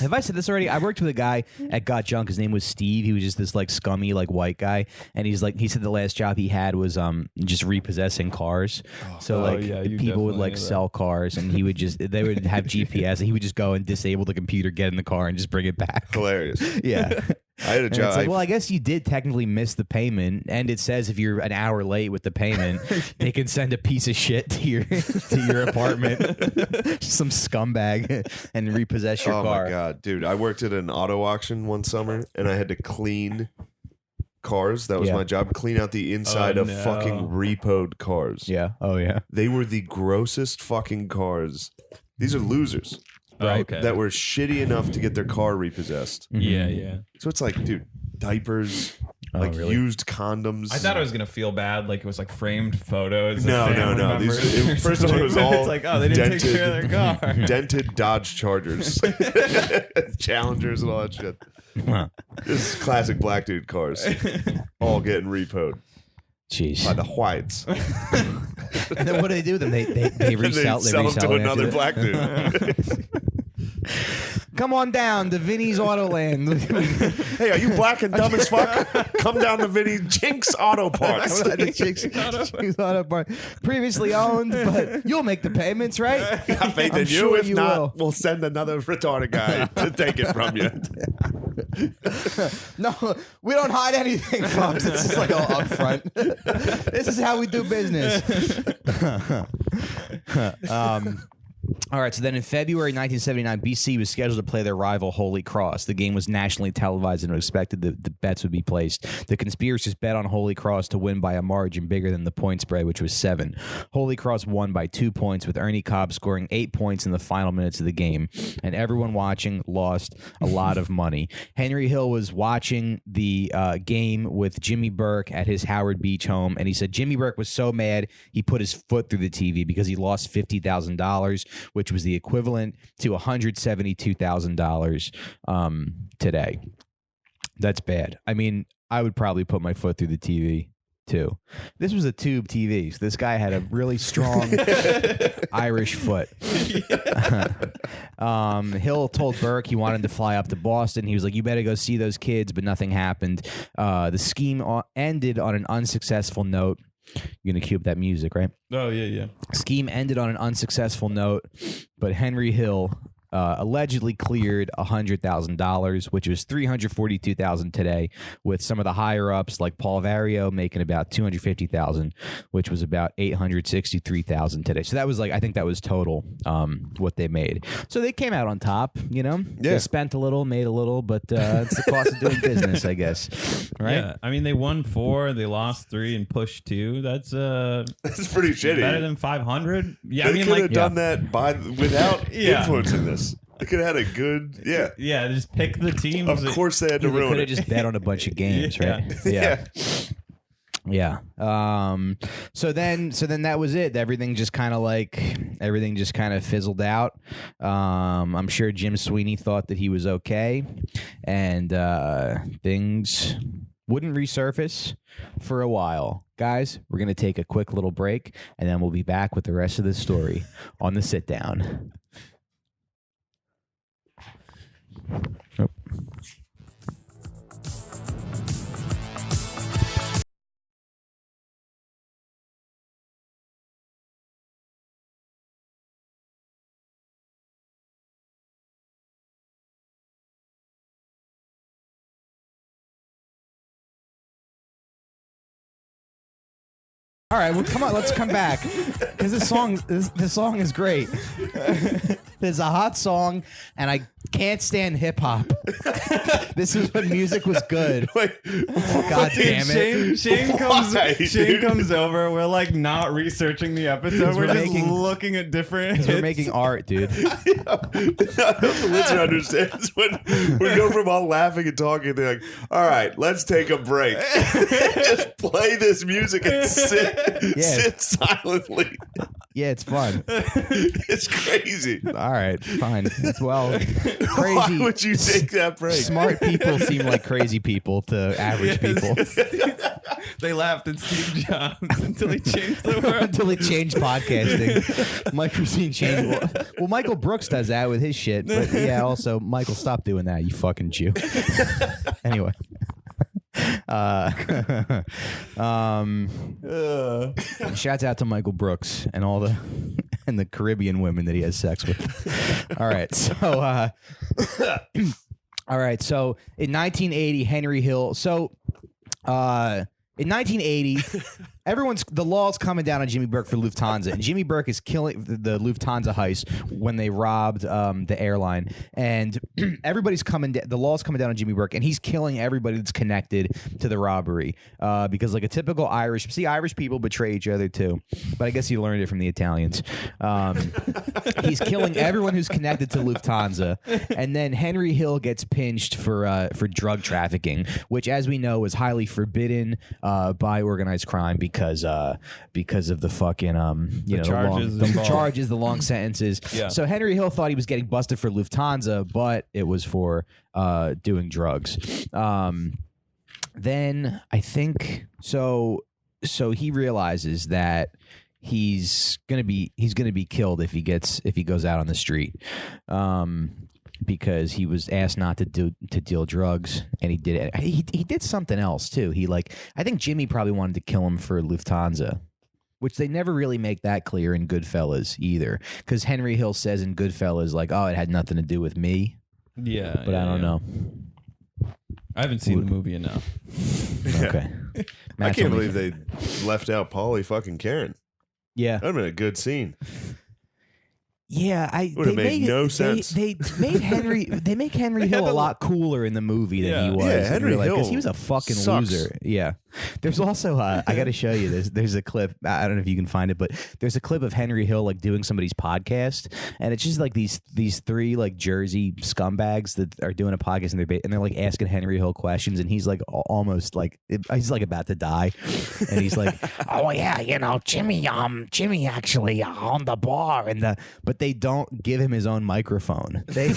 Have I said this already? I worked with a guy at Got Junk. His name was Steve. He was just this like scummy like white guy, and he said the last job he had was just repossessing cars. So people would like sell cars, and they would have GPS, and he would just go and disable the computer, get in the car, and just bring it back. Hilarious. Yeah. I had a job. It's like, well, I guess you did technically miss the payment, and it says if you're an hour late with the payment, they can send a piece of shit to your apartment, some scumbag, and repossess your car. Oh my god, dude! I worked at an auto auction one summer, and I had to clean cars. That was my job. Clean out the inside of fucking repoed cars. Yeah. Oh yeah. They were the grossest fucking cars. These are losers. Right, okay. That were shitty enough to get their car repossessed. Yeah. So it's like, dude, diapers, really? used condoms. I thought I was gonna feel bad, like it was like framed photos. No. First of all, it was all it's like, oh, they didn't take care of their car. dented Dodge Chargers, Challengers, and all that shit. This is classic black dude cars, all getting repoed. Jeez. By the whites. And then what do they do? Then they resell, they sell them to another black dude. Come on down to Vinny's Autoland. Hey, are you black and dumb as fuck? Come down to Vinny Jinx Auto Parts. Jinx Auto Parts. Previously owned, but you'll make the payments, right? Got faith in you. Sure If not, we'll send another retarded guy to take it from you. No, we don't hide anything, folks. This is like all up front. This is how we do business. All right, so then in February 1979, BC was scheduled to play their rival Holy Cross. The game was nationally televised and expected the bets would be placed. The conspirators bet on Holy Cross to win by a margin bigger than the point spread, which was 7. Holy Cross won by 2 points, with Ernie Cobb scoring 8 points in the final minutes of the game. And everyone watching lost a lot of money. Henry Hill was watching the game with Jimmy Burke at his Howard Beach home, and he said Jimmy Burke was so mad he put his foot through the TV because he lost $50,000, which was the equivalent to $172,000 today. That's bad. I mean, I would probably put my foot through the TV too. This was a tube TV, so this guy had a really strong Irish foot. Hill told Burke he wanted to fly up to Boston. He was like, you better go see those kids, but nothing happened. The scheme ended on an unsuccessful note. You're going to cue up that music, right? Oh, yeah. Scheme ended on an unsuccessful note, but Henry Hill allegedly cleared $100,000, which was $342,000 today, with some of the higher ups like Paul Vario making about $250,000, which was about $863,000 today. So that was I think that was total what they made. So they came out on top, you know. Yeah. They spent a little, made a little, but it's the cost of doing business, I guess. Right? Yeah. I mean, they won 4, they lost 3, and pushed 2. That's pretty shitty. Better than 500. Yeah, They could have done that without influencing this. They could have had a good, Yeah, just pick the teams. Of course, they had to They ruin could it. have just bet on a bunch of games, right? Yeah. So then that was it. Everything just kind of fizzled out. I'm sure Jim Sweeney thought that he was okay, and things wouldn't resurface for a while. Guys, we're going to take a quick little break, and then we'll be back with the rest of the story on the sit down. Oh. All right, well, come on, let's come back because this song is great. There's a hot song, and I can't stand hip hop. This is when music was good. Wait, God damn it! Shane comes over. We're like not researching the episode. We're just looking at different. We're making art, dude. The listener understands when we go from all laughing and talking. They're like, "All right, let's take a break. Just play this music and sit silently." Yeah, it's fun. It's crazy. All right, fine. It's crazy. Why would you take that break? Smart people seem like crazy people to average people. They laughed at Steve Jobs until he changed the world. Until he changed podcasting. Mike Recine changed. Well, Michael Brooks does that with his shit. But yeah, also, Michael, stop doing that, you fucking Jew. Anyway. Shouts out to Michael Brooks and all the and the Caribbean women that he has sex with. All right, so in 1980, Henry Hill. In 1980, the law's coming down on Jimmy Burke for Lufthansa, and Jimmy Burke is killing the Lufthansa heist when they robbed the airline, and everybody's coming. The law's coming down on Jimmy Burke, and he's killing everybody that's connected to the robbery. Because like a typical Irish people betray each other too, but I guess he learned it from the Italians. He's killing everyone who's connected to Lufthansa, and then Henry Hill gets pinched for drug trafficking, which, as we know, is highly forbidden by organized crime because of the fucking the charges, the long sentences. Yeah. So Henry Hill thought he was getting busted for Lufthansa, but it was for doing drugs. Then I think so he realizes that he's gonna be killed if he goes out on the street. Because he was asked not to deal drugs, and he did it. He did something else too. I think Jimmy probably wanted to kill him for Lufthansa, which they never really make that clear in Goodfellas either. Because Henry Hill says in Goodfellas, like, "Oh, it had nothing to do with me." Yeah, but I don't know. I haven't seen the movie enough. Okay, I can't believe they left out Paulie fucking Karen. Yeah, that'd been a good scene. Yeah, would have made no sense. They make Henry Hill a lot cooler in the movie than he was. Yeah, Henry Hill, because he was a fucking loser. Yeah. There's also I got to show you this. There's a clip. I don't know if you can find it, but there's a clip of Henry Hill like doing somebody's podcast, and it's just like these three like Jersey scumbags that are doing a podcast, and they're like asking Henry Hill questions, and he's like almost like he's like about to die, and he's like, "Oh yeah, Jimmy actually on the bar but they don't give him his own microphone. They're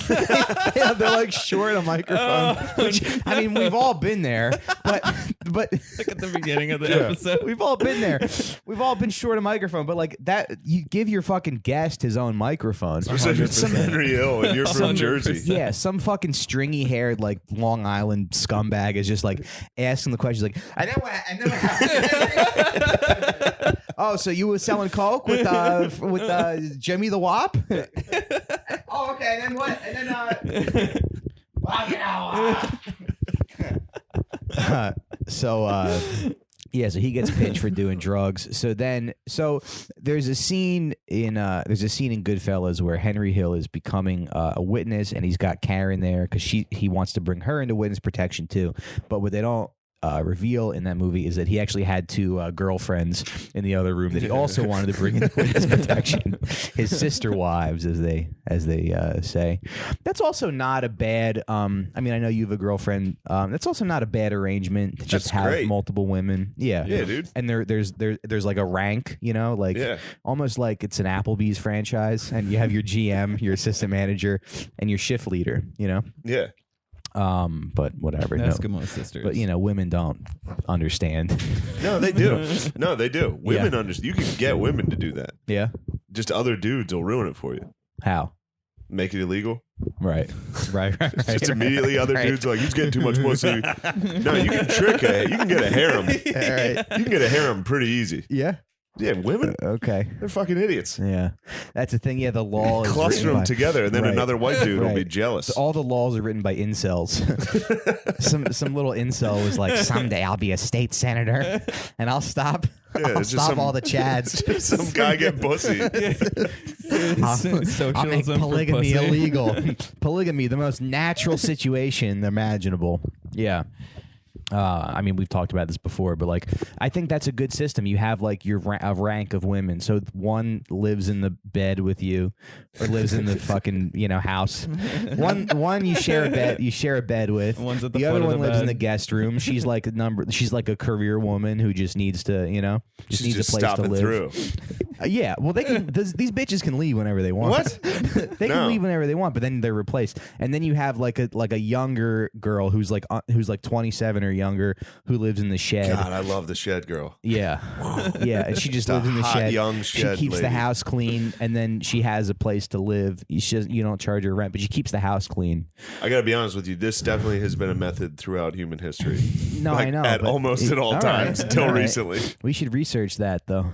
like short a microphone. Which, I mean, we've all been there, but like at the beginning of the episode, we've all been there. We've all been short a microphone, but like that, you give your fucking guest his own microphone. Especially some Henry Hill, and you're from Jersey. Yeah, some fucking stringy haired like Long Island scumbag is just like asking the questions like, I know what. Oh, so you were selling coke with Jimmy the Wop? Oh, okay. And then what? And then so he gets pinched for doing drugs. So there's a scene in Goodfellas where Henry Hill is becoming a witness, and he's got Karen there because he wants to bring her into witness protection too. But what they don't reveal in that movie is that he actually had two girlfriends in the other room that he also wanted to bring into witness protection. His sister wives, as they say. That's also not a bad. I mean, I know you have a girlfriend. That's also not a bad arrangement to just have multiple women. Yeah, dude. And there's like a rank, almost like it's an Applebee's franchise, and you have your GM, your assistant manager, and your shift leader. Yeah. But whatever. Eskimo sisters. But women don't understand. No, they do. No, they do. Women understand. You can get women to do that. Yeah. Just other dudes will ruin it for you. How? Make it illegal. Right. Just immediately other dudes are like, he's getting too much pussy. No, you can you can get a harem. Right. You can get a harem pretty easy. Yeah. Yeah, women. Okay. They're fucking idiots. Yeah. That's the thing. Yeah, the law is cluster them together, and then another white dude will be jealous. So all the laws are written by incels. some little incel was like, someday I'll be a state senator, and I'll stop all the chads. Some guy get pussy. I'll make polygamy illegal. Polygamy, the most natural situation imaginable. Yeah. I mean, we've talked about this before, but like, I think that's a good system. You have like your rank of women. So one lives in the bed with you, or lives in the fucking house. One you share a bed. You share a bed with. One's at the other one lives in the guest room. She's like She's like a career woman who just needs to just needs a place to live. Yeah, well, they can. These bitches can leave whenever they want. What? They can leave whenever they want, but then they're replaced. And then you have like a younger girl who's like 27 or younger. younger, who lives in the shed. God, I love the shed girl. Yeah, yeah, and she just The lives in the hot shed. young She shed keeps the lady. house clean, and then she has a place to live. You don't charge her rent, but she keeps the house clean. I gotta be honest with you. This definitely has been a method throughout human history. No, Like, I know. at but almost at all right, times until all right. recently. We should research that though.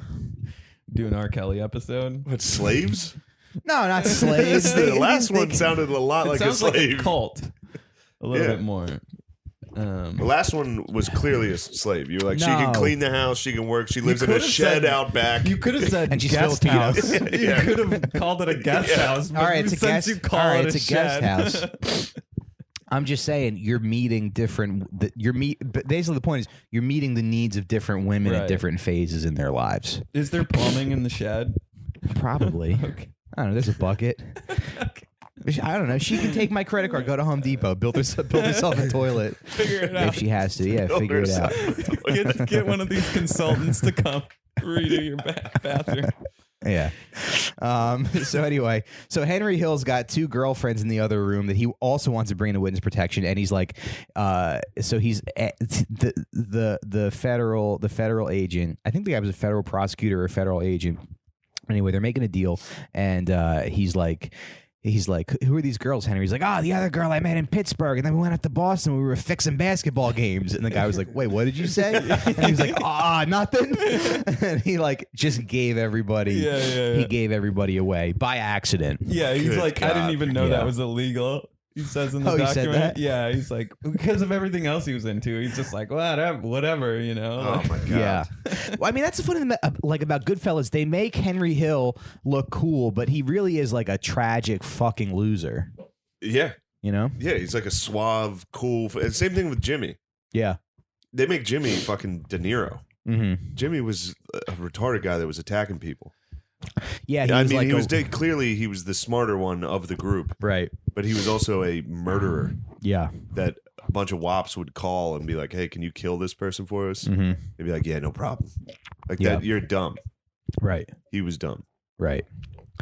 Do an R. Kelly episode. What, slaves? No, not slaves. The last one sounded a lot like a Sounds like slave. a cult. A little Yeah. bit more. The last one was clearly a slave. You were like, she can No. clean the house, she can work, she lives in a could've shed said- out back. You could have said And she's guest Filipino. house. You Yeah. could have called it a guest house. But All right, it's a since guest. you call All right, it it's a guest shed. house. I'm just saying, you're meeting different. But basically, the point is, you're meeting the needs of different women at Right. different phases in their lives. Is there plumbing in the shed? Probably. Okay. I don't know. There's a bucket. I don't know. She can take my credit card, go to Home Depot, build herself a toilet Figure it out. if she has to. Yeah, figure it out. Get one of these consultants to come redo your bathroom. Yeah. So anyway, so Henry Hill's got two girlfriends in the other room that he also wants to bring into witness protection, and he's like, so he's the federal agent. I think the guy was a federal prosecutor or a federal agent. Anyway, they're making a deal, and he's like, who are these girls, Henry? He's like, the other girl I met in Pittsburgh, and then we went up to Boston. We were fixing basketball games, and the guy was like, wait, what did you say? And he was like, nothing. And he like just gave everybody, Yeah. he gave everybody away by accident. Yeah, he's Good like, I didn't God. even know Yeah. that was illegal. He says in the Oh, he said document. that? Yeah, he's like, because of everything else he was into, he's just like, whatever, you know. Oh Like, my God. Yeah, well, I mean that's the funny thing like about Goodfellas. They make Henry Hill look cool, but he really is like a tragic fucking loser. Yeah. You know? Yeah, he's like a suave, cool. And same thing with Jimmy. Yeah. They make Jimmy fucking De Niro. Mm-hmm. Jimmy was a retarded guy that was attacking people. Yeah, He was clearly he was the smarter one of the group, right. but he was also a murderer Yeah. that a bunch of wops would call and be like, "Hey, can you kill this person for us?" Mm-hmm. They'd be like, "Yeah, no problem." Like Yeah. that, you're dumb. Right. He was dumb. Right.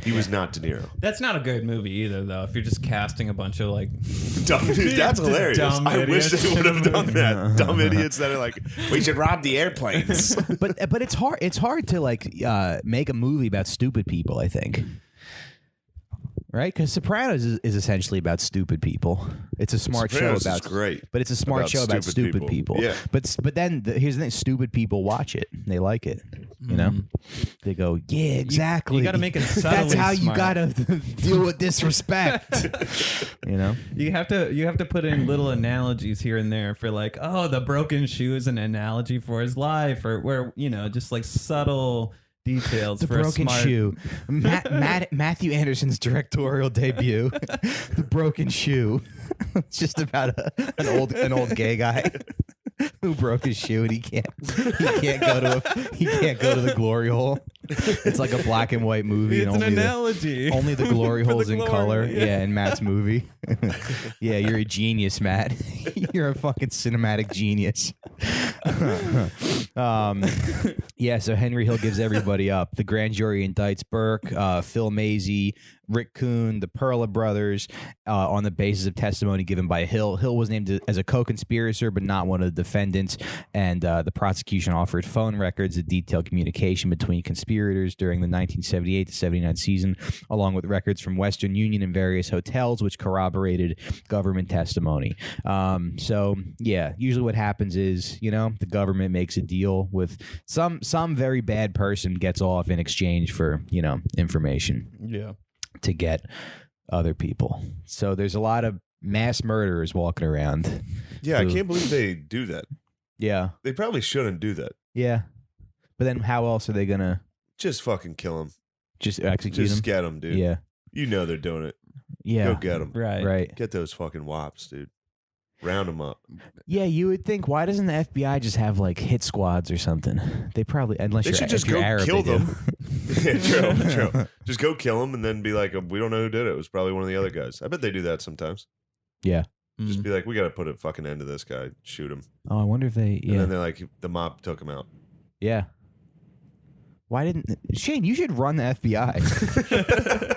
He was not De Niro. that's not a good movie either, though. If you're just casting a bunch of like, Dumb, that's hilarious. Dumb I wish idiots. they would have done that. Dumb idiots that are like, we should rob the airplanes. But it's hard. It's hard to like make a movie about stupid people, I think. Right? Because Sopranos is essentially about stupid people. It's a smart Sopranos show is about great but it's a smart about show about stupid stupid people. people. Yeah. But then here's the thing: stupid people watch it. They like it. You know, they go, yeah, exactly. you got to make it That's subtly how you smart. got to deal with disrespect. You know. You have to put in little analogies here and there for like, the broken shoe is an analogy for his life, or where just like subtle details The for Broken a smart Shoe. Matthew Anderson's directorial debut. The Broken Shoe. It's just about an old gay guy who broke his shoe and he can't go to the glory hole. It's like a black and white movie. It's and an analogy. only the glory For the hole's in glory, color. yeah. Yeah, in Matt's movie. Yeah, you're a genius, Matt. You're a fucking cinematic genius. Yeah, so Henry Hill gives everybody up. The grand jury indicts Burke, Phil Mazie, Rick Kuhn, the Perla brothers, on the basis of testimony given by Hill. Hill was named as a co-conspirator, but not one of the defendants. And the prosecution offered phone records of detailed communication between conspirators during the 1978 to 79 season, along with records from Western Union and various hotels, which corroborated government testimony. So yeah, usually what happens is, the government makes a deal with some very bad person gets off in exchange for, information. Yeah. To get other people. So there's a lot of mass murderers walking around. Yeah, I who- can't believe they do that. Yeah. They probably shouldn't do that. Yeah. But then how else are they going to Just fucking kill him. just execute Just them? get them, dude. Yeah. You know they're doing it. Yeah. Go get them. Right. Right. Get those fucking wops, dude. Round them up. Yeah, you would think, why doesn't the FBI just have like hit squads or something? They probably, unless They you're, should if just you're go Arab, kill they do. them. Yeah, true. Just go kill them and then be like, we don't know who did it. It was probably one of the other guys. I bet they do that sometimes. Yeah. Just be like, we got to put a fucking end to this guy. Shoot him. Oh, I wonder if they, And then they're like, the mob took him out. yeah. Why didn't Shane? You should run the FBI.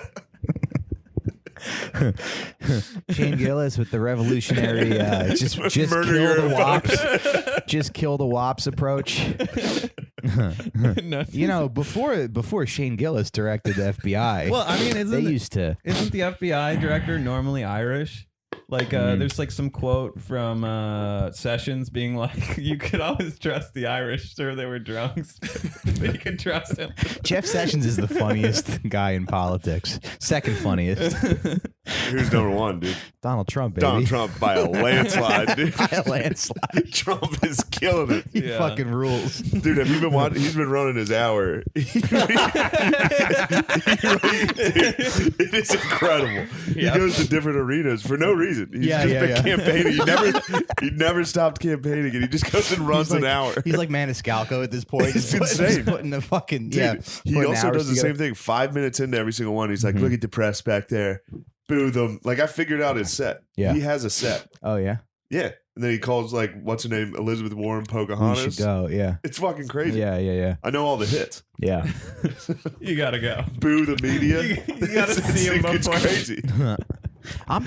Shane Gillis with the revolutionary, just Murder kill your the wops, just kill the wops approach. You know, before Shane Gillis directed the FBI, Well, I mean, isn't the FBI director normally Irish? Like, there's like some quote from Sessions being like, "You could always trust the Irish, sure they were drunks, but you can trust him." Jeff Sessions is the funniest guy in politics. Second funniest. Who's number one, dude? Donald Trump, baby. Donald Trump by a landslide, dude. By a landslide. Trump is killing it. He fucking rules. Dude, have you been watching? He's been running his hour. Dude, it is incredible. He goes to different arenas for no reason. He's just been campaigning. He never stopped campaigning, and he just goes and runs an hour. He's like Maniscalco at this point. It's insane. He's putting the fucking Dude, he also does the same thing. 5 minutes into every single one, he's like, "Look at the press back there, boo them." Like, I figured out his set. Yeah, he has a set. Oh yeah, yeah. And then he calls, like, what's her name, Elizabeth Warren Pocahontas. We should go. Yeah, it's fucking crazy. Yeah. I know all the hits. Yeah, You gotta go. Boo the media. You gotta see him before. It's crazy. I'm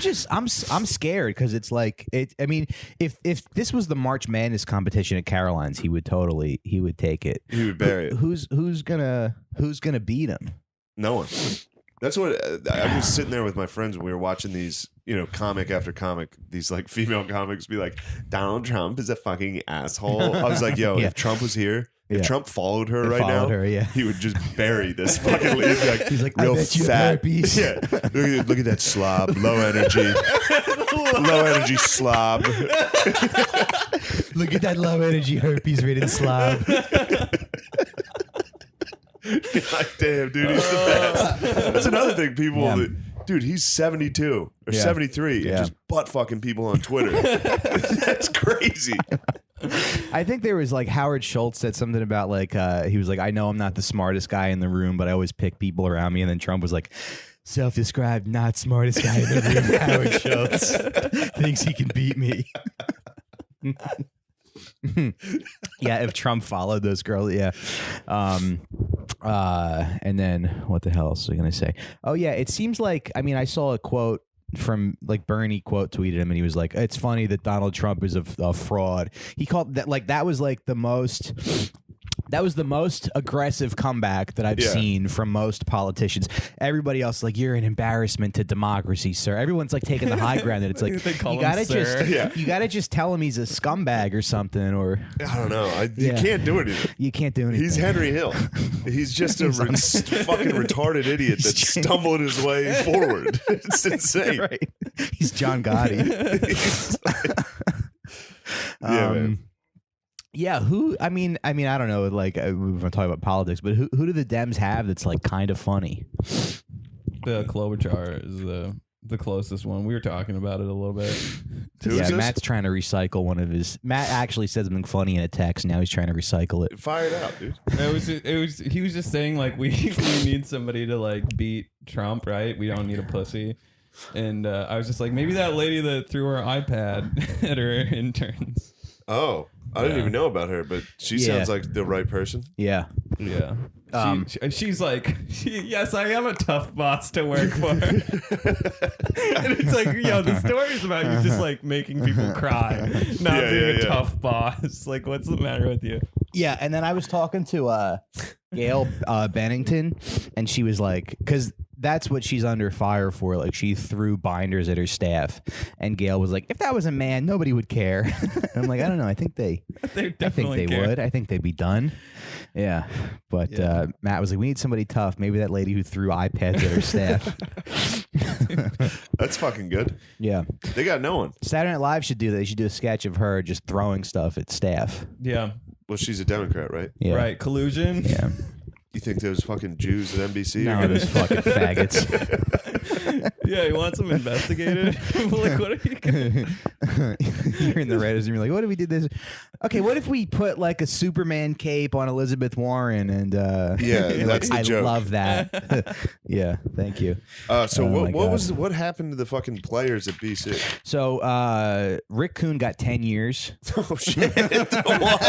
scared because it's like I mean, if this was the March Madness competition at Caroline's, he would take it. He would bury it. Who's gonna beat him? No one. That's what I was sitting there with my friends when we were watching these, you know, comic after comic, these like female comics be like, Donald Trump is a fucking asshole. I was like, yo, if Trump was here, if Trump followed her right now, he would just bury this fucking lady. He's like, real I bet you fat. Yeah. Look at that slob. Low energy. Low energy slob. Look at that low energy herpes ridden slob. Like, damn, dude, he's the best. That's another thing. People, dude, he's 72 or 73 and just butt fucking people on Twitter. That's crazy. I think there was like Howard Schultz said something about like he was like, I know I'm not the smartest guy in the room, but I always pick people around me. And then Trump was like, self-described not smartest guy in the room. Howard Schultz thinks he can beat me. Yeah, if Trump followed those girls, and then what the hell else was I gonna say? Oh yeah, it seems like, I mean, I saw a quote from like Bernie quote tweeted him, and he was like, it's funny that Donald Trump is a fraud. He called that, like, that was like the most aggressive comeback that I've seen from most politicians. Everybody else like, you're an embarrassment to democracy, sir. Everyone's like taking the high ground, and it's like, you gotta just tell him he's a scumbag or something, or I don't know. You can't do anything. You can't do anything. He's Henry Hill. He's just a fucking retarded idiot that stumbled his way forward. It's insane. Right. He's John Gotti. Man. Yeah, who? I mean, I don't know. Like, we were talking about politics, but who do the Dems have that's like kind of funny? The Klobuchar is the closest one. We were talking about it a little bit. Yeah, Matt's trying to recycle one of his. Matt actually said something funny in a text. Now he's trying to recycle it. Fire it out, dude. He was just saying like we need somebody to like beat Trump, right? We don't need a pussy. And I was just like, maybe that lady that threw her iPad at her interns. Oh, I didn't even know about her, but she sounds like the right person. Yeah. Yeah. She's like, yes, I am a tough boss to work for. And it's like, yo, the story's about you just like making people cry, not being a tough boss. Like, what's the matter with you? Yeah, and then I was talking to Gail Bennington, and she was like, because that's what she's under fire for. Like, she threw binders at her staff, and Gail was like, if that was a man, nobody would care. And I'm like, I don't know. I think they would. I think they'd be done. Yeah, but Matt was like, we need somebody tough. Maybe that lady who threw iPads at her staff. That's fucking good. Yeah, they got no one. Saturday Night Live should do that. They should do a sketch of her just throwing stuff at staff. Yeah. Well, she's a Democrat, right? Yeah. Right. Collusion. Yeah. You think those fucking Jews at NBC? No, those fucking faggots. Yeah, you want some investigated? Like, what are you gonna... You're in the writers' room. You're like, what if we did this? Okay, what if we put like a Superman cape on Elizabeth Warren? And that's the joke. I love that. Yeah, thank you. So what happened to the fucking players at BC? So Rick Kuhn got 10 years. Oh shit! What?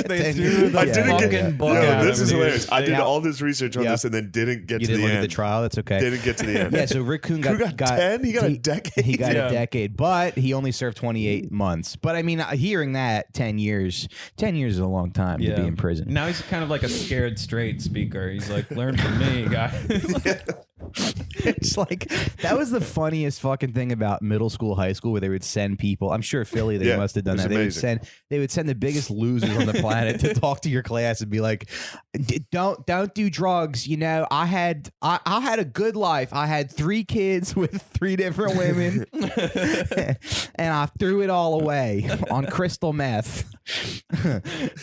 They threw the fucking book out. This is hilarious. I did all this research on this and then didn't get to the end. Look at the trial. That's okay. Didn't get to the end. Yeah, so Rick Kuhn Who got 10? He got a decade. He got a decade, but he only served 28 months. But I mean, hearing that 10 years is a long time to be in prison. Now he's kind of like a scared straight speaker. He's like, learn from me, guys. It's like that was the funniest fucking thing about middle school, high school, where they would send people. I'm sure Philly, they must have done that. They would send the biggest losers on the planet to talk to your class and be like, "Don't do drugs." You know, I had a good life. I had 3 kids with 3 different women, and I threw it all away on crystal meth.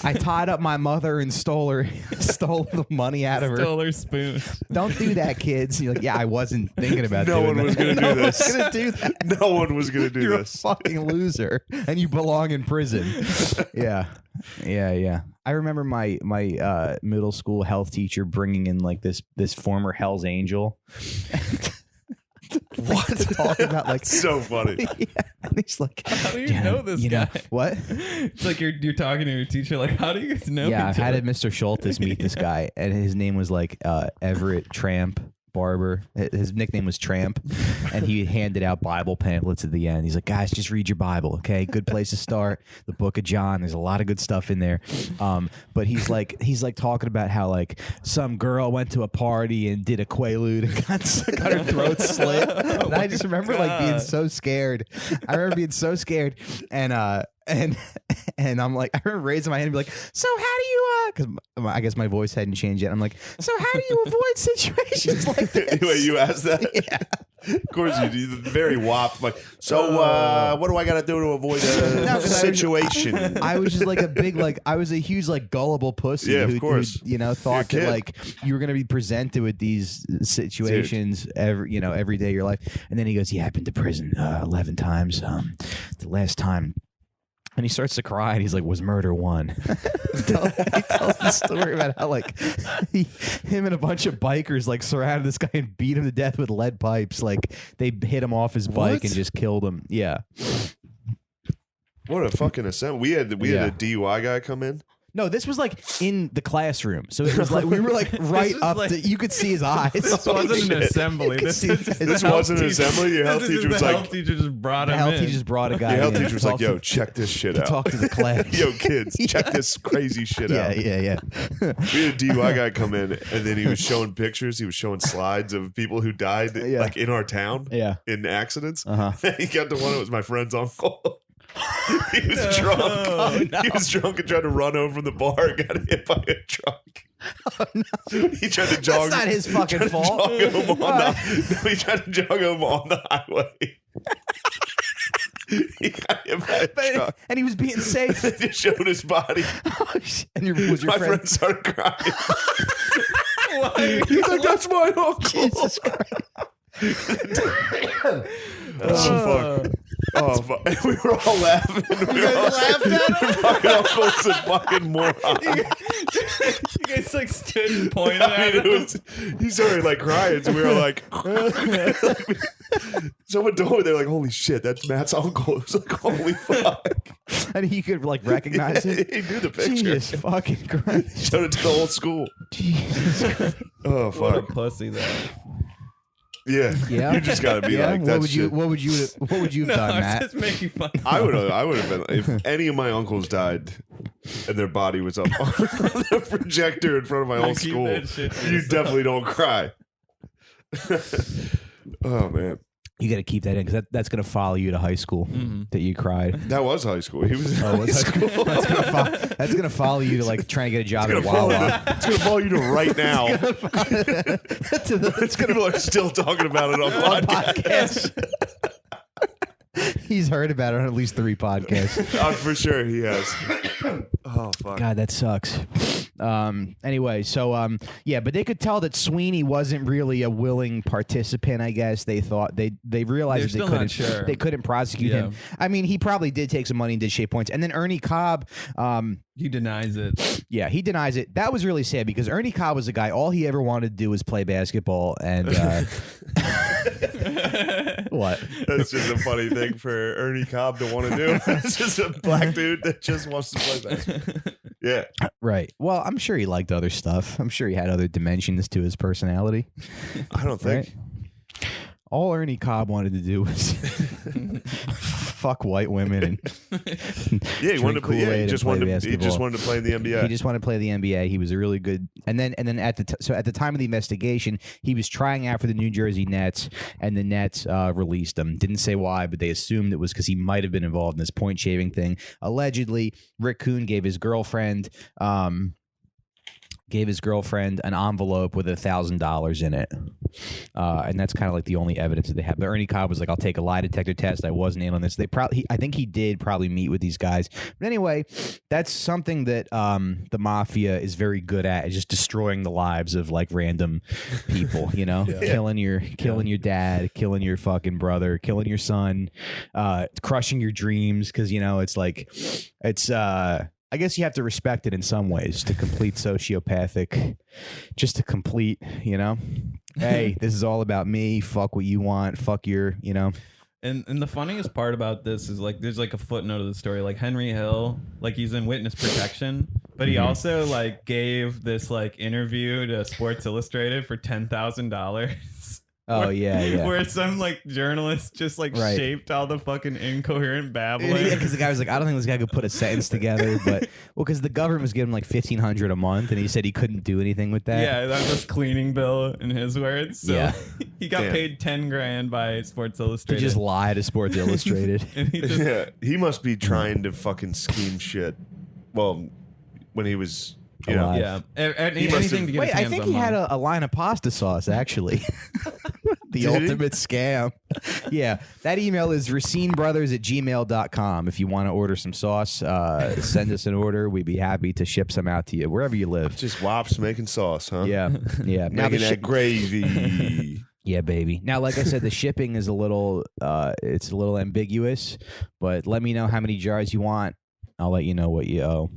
I tied up my mother and stole the money out of her. Stole her spoon. Don't do that, kids. You're like, yeah, I wasn't thinking about no doing one was that. going to do this. No one was going to do that. No one was going to do You're this. a fucking loser, and you belong in prison. Yeah. I remember my middle school health teacher bringing in like this former Hell's Angel. What? To talk about like so funny. Yeah. And he's like, how do you know this guy? What? It's like you're talking to your teacher. Like, how do you know? Yeah, I had Mr. Schultes meet this guy, and his name was like Everett Tramp Barber. His nickname was Tramp, and he handed out Bible pamphlets at the end. He's like, guys, just read your Bible, okay? Good place to start. The Book of John. There's a lot of good stuff in there. But he's like talking about how like some girl went to a party and did a quaalude and got her throat slit. And I just remember like being so scared. I remember being so scared, and I'm like, I remember raising my hand and be like, so how do you because I guess my voice hadn't changed yet. I'm like, so how do you avoid situations like this? Wait, you asked that? Yeah. Of course you do. Very wop. Like, so what do I got to do to avoid a situation? I was just like a big, like, I was a huge, like, gullible pussy. Yeah, of course. Who, thought that, like, you were going to be presented with these situations every day of your life. And then he goes, yeah, I've been to prison 11 times. The last time. And he starts to cry, and he's like, was murder one? He tells the story about how, like, him and a bunch of bikers, like, surrounded this guy and beat him to death with lead pipes. Like, they hit him off his bike and just killed him. Yeah. What a fucking assembly. We had a DUI guy come in. No, this was like in the classroom. So it was like we were like right up to, you could see his eyes. This wasn't an assembly. This wasn't an assembly. Your health teacher was like, health teacher just brought him in. The health teacher just brought a guy in. Your health teacher was like, yo, check this shit out. Talk to the class. Yo, kids, check this crazy shit out. Yeah. We had a DUI guy come in, and then he was showing pictures. He was showing slides of people who died like in our town in accidents. He got to one, it was my friend's uncle. He was drunk. Oh, no. He was drunk and tried to run home from the bar and got hit by a truck. Oh, no. He tried to jog. That's not his fucking fault. He tried to jog home on the highway. He got hit by a truck. And he was being safe. They just showed his body. And was your my friend started crying. Why? He's like, that's my uncle. Jesus Christ. Oh, fuck. Oh, fuck. We were all laughing. We You guys laughed at him? fucking uncle's a fucking moron. You guys like stood and pointed I at mean, him. he started like crying, so we were like, someone told me, they're like, holy shit, that's Matt's uncle. It was like, holy fuck. And he could like recognize it. He knew the picture. Jesus fucking Christ. Showed it to the whole school. Jesus Christ. Oh, What a fuck. pussy though. Yeah. You just got to be like, what that's would you have No, done, I'm Matt? just making fun. I would have been, if any of my uncles died and their body was up on the projector in front of my whole Keep school, that shit to you yourself. definitely don't cry. Oh, man. You got to keep that in because that's going to follow you to high school that you cried. That was high school. He was in high That's school. That's going to follow you to like trying to get a job at Wawa. It's going to follow you to right now. People are still talking about it on podcasts. He's heard about it on at least 3 podcasts. For sure he has. Oh, fuck. God, that sucks. Anyway, so yeah, but they could tell that Sweeney wasn't really a willing participant. I guess they thought they realized They're that still not sure. they couldn't prosecute him. I mean, he probably did take some money and did shave points. And then Ernie Cobb, He denies it. yeah, he denies it. That was really sad because Ernie Cobb was a guy. All he ever wanted to do was play basketball. And what? That's just a funny thing for Ernie Cobb to want to do. It's just a black dude that just wants to play basketball. Yeah. Right. Well, I'm sure he liked other stuff. I'm sure he had other dimensions to his personality. I don't think. Right? all Ernie Cobb wanted to do was fuck white women and yeah, he wanted to play. Yeah, he just wanted to play in the NBA. He just wanted to play the NBA. He was a really good. And then at the time of the investigation, he was trying out for the New Jersey Nets, and the Nets released him. Didn't say why, but they assumed it was because he might have been involved in this point shaving thing. Allegedly, Rick Kuhn gave his girlfriend an envelope with $1,000 in it. And that's kind of like the only evidence that they have. But Ernie Cobb was like, I'll take a lie detector test. I wasn't in on this. I think he did probably meet with these guys. But anyway, that's something that the mafia is very good at, is just destroying the lives of like random people, you know, killing your dad, killing your fucking brother, killing your son, crushing your dreams. Cause you know, I guess you have to respect it in some ways to complete sociopathic, just to complete, you know, hey, this is all about me. Fuck what you want. Fuck your, you know. And the funniest part about this is like there's like a footnote of the story. Like Henry Hill, like he's in witness protection, but he also like gave this like interview to Sports Illustrated for $10,000. Oh, yeah. Where some like journalist just like shaped all the fucking incoherent babbling. Yeah, because the guy was like, I don't think this guy could put a sentence together, but because the government was giving him like $1,500 a month, and he said he couldn't do anything with that. Yeah, that was cleaning bill in his words. So he got paid $10,000 by Sports Illustrated to just lie to Sports Illustrated. And he must be trying to fucking scheme shit. Well, when he was. Anything to get his I hands think on he money. had a line of pasta sauce, actually. The ultimate scam. Yeah. That email is recinebrothers@gmail.com. If you want to order some sauce, send us an order. We'd be happy to ship some out to you, wherever you live. Just wops making sauce, huh? Yeah. Yeah. Making that gravy. Yeah, baby. Now, like I said, the shipping is a little ambiguous, but let me know how many jars you want. I'll let you know what you owe.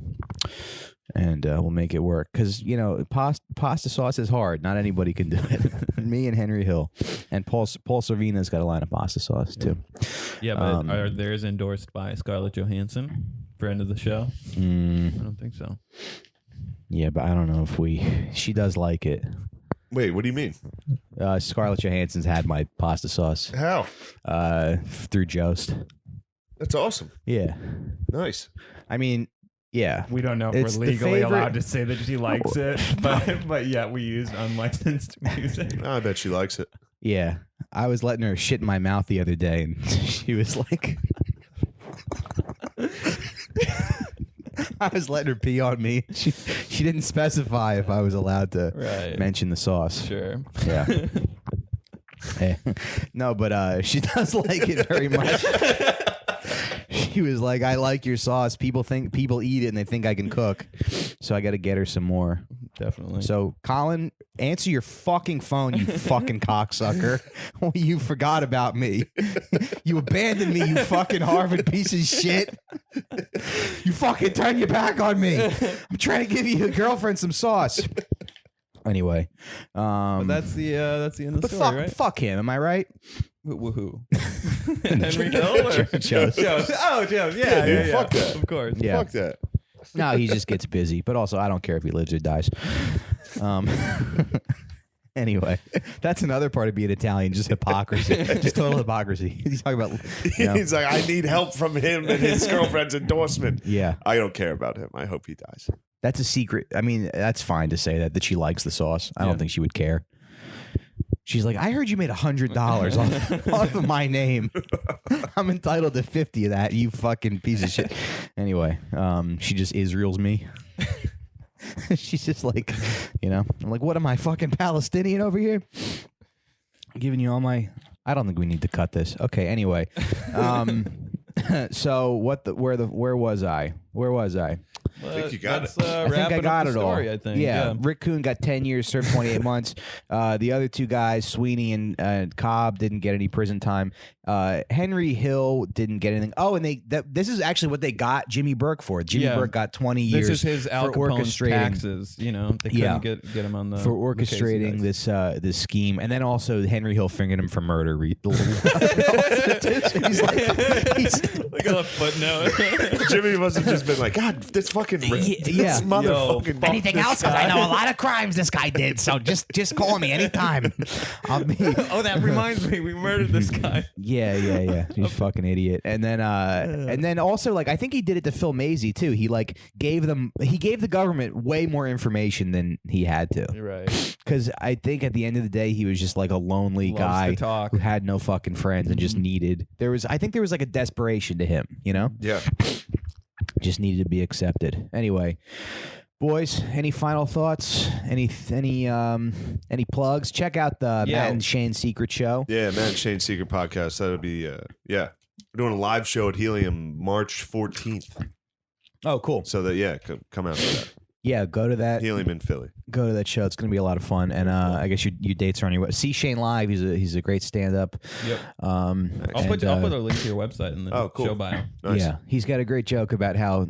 And we'll make it work. Because, you know, pasta sauce is hard. Not anybody can do it. Me and Henry Hill. And Paul Sorvina's got a line of pasta sauce, too. Yeah, but theirs endorsed by Scarlett Johansson, friend of the show? I don't think so. Yeah, but I don't know if she does like it. Wait, what do you mean? Scarlett Johansson's had my pasta sauce. How? Through Jost. That's awesome. Yeah. Nice. I mean... Yeah, we don't know if we're legally allowed to say that she likes it, but yet we use unlicensed music. I bet she likes it. Yeah, I was letting her shit in my mouth the other day, and she was like, I was letting her pee on me. She didn't specify if I was allowed to mention the sauce. Sure. Yeah. No, but she does like it very much. She was like, I like your sauce. People eat it and they think I can cook. So I got to get her some more. Definitely. So, Colin, answer your fucking phone, you fucking cocksucker. You forgot about me. You abandoned me, you fucking Harvard piece of shit. You fucking turn your back on me. I'm trying to give your girlfriend some sauce. Anyway. But that's the end of the story, right? Fuck him, am I right? Woohoo. Henry Hill? Joe. Oh, Joe. Yeah. Fuck that. Of course. Yeah. Fuck that. No, he just gets busy. But also, I don't care if he lives or dies. Anyway, that's another part of being Italian, just hypocrisy. Just total hypocrisy. He's talking about... He's like, I need help from him and his girlfriend's endorsement. Yeah. I don't care about him. I hope he dies. That's a secret. I mean, that's fine to say that she likes the sauce. I don't think she would care. She's like, I heard you made $100 off of my name. I'm entitled to 50 of that, you fucking piece of shit. Anyway, she just Israel's me. She's just like, you know, I'm like, what am I, fucking Palestinian over here? I'm giving you all my... I don't think we need to cut this. Okay, anyway. So where was I? I think you got it. I think I got it all. I think. Yeah. Rick Kuhn got 10 years, served 28 months. The other two guys, Sweeney and Cobb, didn't get any prison time. Henry Hill didn't get anything. Oh, and this is actually what they got Jimmy Burke for. Jimmy Burke got 20 years. This is his Al Capone's taxes. You know, they couldn't get him on the for orchestrating this scheme, and then also Henry Hill fingered him for murder. He's like a footnote. Jimmy must have just been like, God, this fucking this motherfucking. Anything else? Because I know a lot of crimes this guy did. So just call me anytime. I'll be. Oh, that reminds me, we murdered this guy. Yeah. He's a fucking idiot. And then also, like, I think he did it to Phil Maisy too. He gave the government way more information than he had to. Right. Because I think at the end of the day, he was just like a lonely guy who had no fucking friends and just needed. I think there was like a desperation to him. You know. Yeah. Just needed to be accepted. Anyway. Boys, any final thoughts? Any plugs? Check out the Matt and Shane's Secret Show. Yeah, Matt and Shane's Secret Podcast. That would be we're doing a live show at Helium March 14th. Oh, cool. So that come out for that. Yeah, go to that. Helium in Philly. Go to that show. It's going to be a lot of fun. And I guess your dates are on your website. See Shane live. He's a great stand-up. Yep. I'll put a link to your website in the show bio. Nice. Yeah, he's got a great joke about how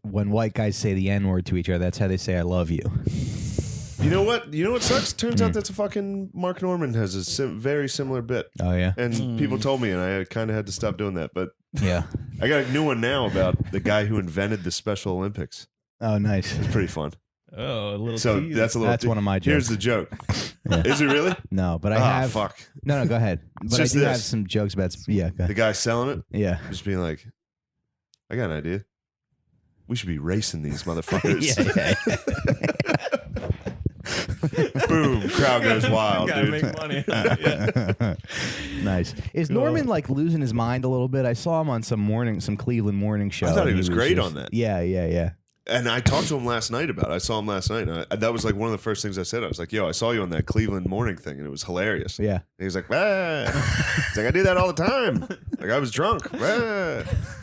when white guys say the N-word to each other, that's how they say I love you. You know what sucks? Turns out that's a fucking Mark Norman has a very similar bit. Oh, yeah? And people told me, and I kind of had to stop doing that. But yeah, I got a new one now about the guy who invented the Special Olympics. Oh, nice. It's pretty fun. Oh, a little So tease. that's one of my jokes. Here's the joke. Yeah. Is it really? No, but I have. Fuck. No, go ahead. But I do have some jokes about. Yeah, go ahead. The guy selling it? Yeah. Just being like, I got an idea. We should be racing these motherfuckers. Boom. Crowd goes wild, Gotta dude. make money. Yeah. Nice. Is Norman like losing his mind a little bit? I saw him on some Cleveland morning show. I thought he and was great on that. Yeah. And I talked to him last night about it. I saw him last night. And that was like one of the first things I said. I was like, yo, I saw you on that Cleveland morning thing. And it was hilarious. Yeah. And he was like, He's like, I do that all the time. Like, I was drunk.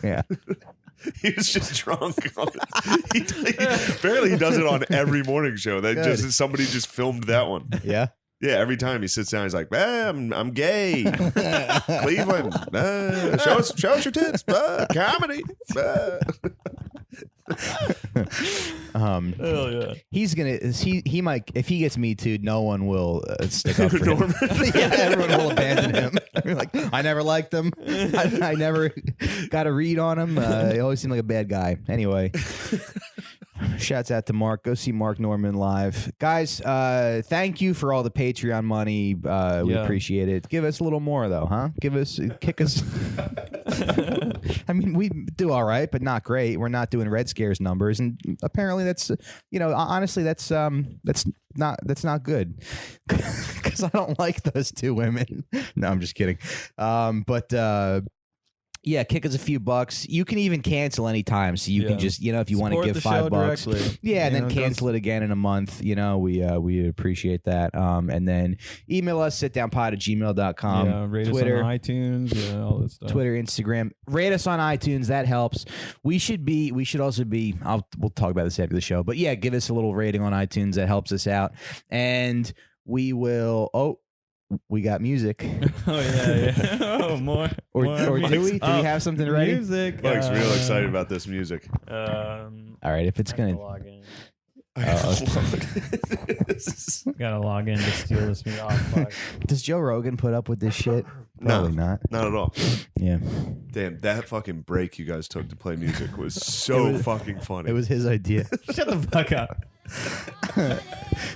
Yeah. He was just drunk. Apparently he does it on every morning show. Somebody just filmed that one. Yeah. Yeah, every time he sits down, he's like, I'm gay. Cleveland. Show us your tits. Comedy. Hell yeah. He's gonna. He might. If he gets Me Too, no one will stick up for him. Yeah, everyone will abandon him. Like, I never liked him. I never got a read on him. He always seemed like a bad guy. Anyway. Shouts out to Mark. Go see Mark Norman live. Guys, thank you for all the Patreon money. We appreciate it. Give us a little more, though, huh? Kick us. I mean, we do all right, but not great. We're not doing Red Scares numbers. And apparently that's, honestly, that's not good. Because I don't like those two women. No, I'm just kidding. Yeah, kick us a few bucks. You can even cancel anytime, so you can just, if you want to give $5, directly. Yeah, and then cancel it again in a month. We appreciate that. And then email us sitdownpod@gmail.com. Yeah, rate Twitter, us on iTunes, all that stuff. Twitter, Instagram. Rate us on iTunes. That helps. We should also be. We'll talk about this after the show. But yeah, give us a little rating on iTunes. That helps us out. And we will. We got music. Oh yeah. Oh, more. Or do we? Do we have something ready? Music. Mike's real excited about this music. All right, if it's gonna. Log in. Gotta log in to steal this music. Oh, fuck. Does Joe Rogan put up with this shit? Probably not. Not at all. Yeah. Damn, that fucking break you guys took to play music was fucking funny. It was his idea. Shut the fuck up.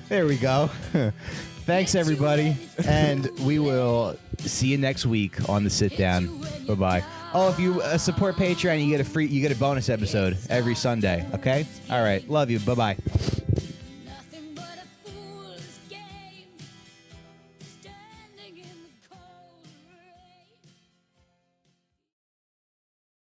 There we go. Thanks, everybody. And we will see you next week on the Sit Down. Bye-bye. Oh, if you support Patreon, you get a bonus episode every Sunday. Okay? All right. Love you. Bye-bye.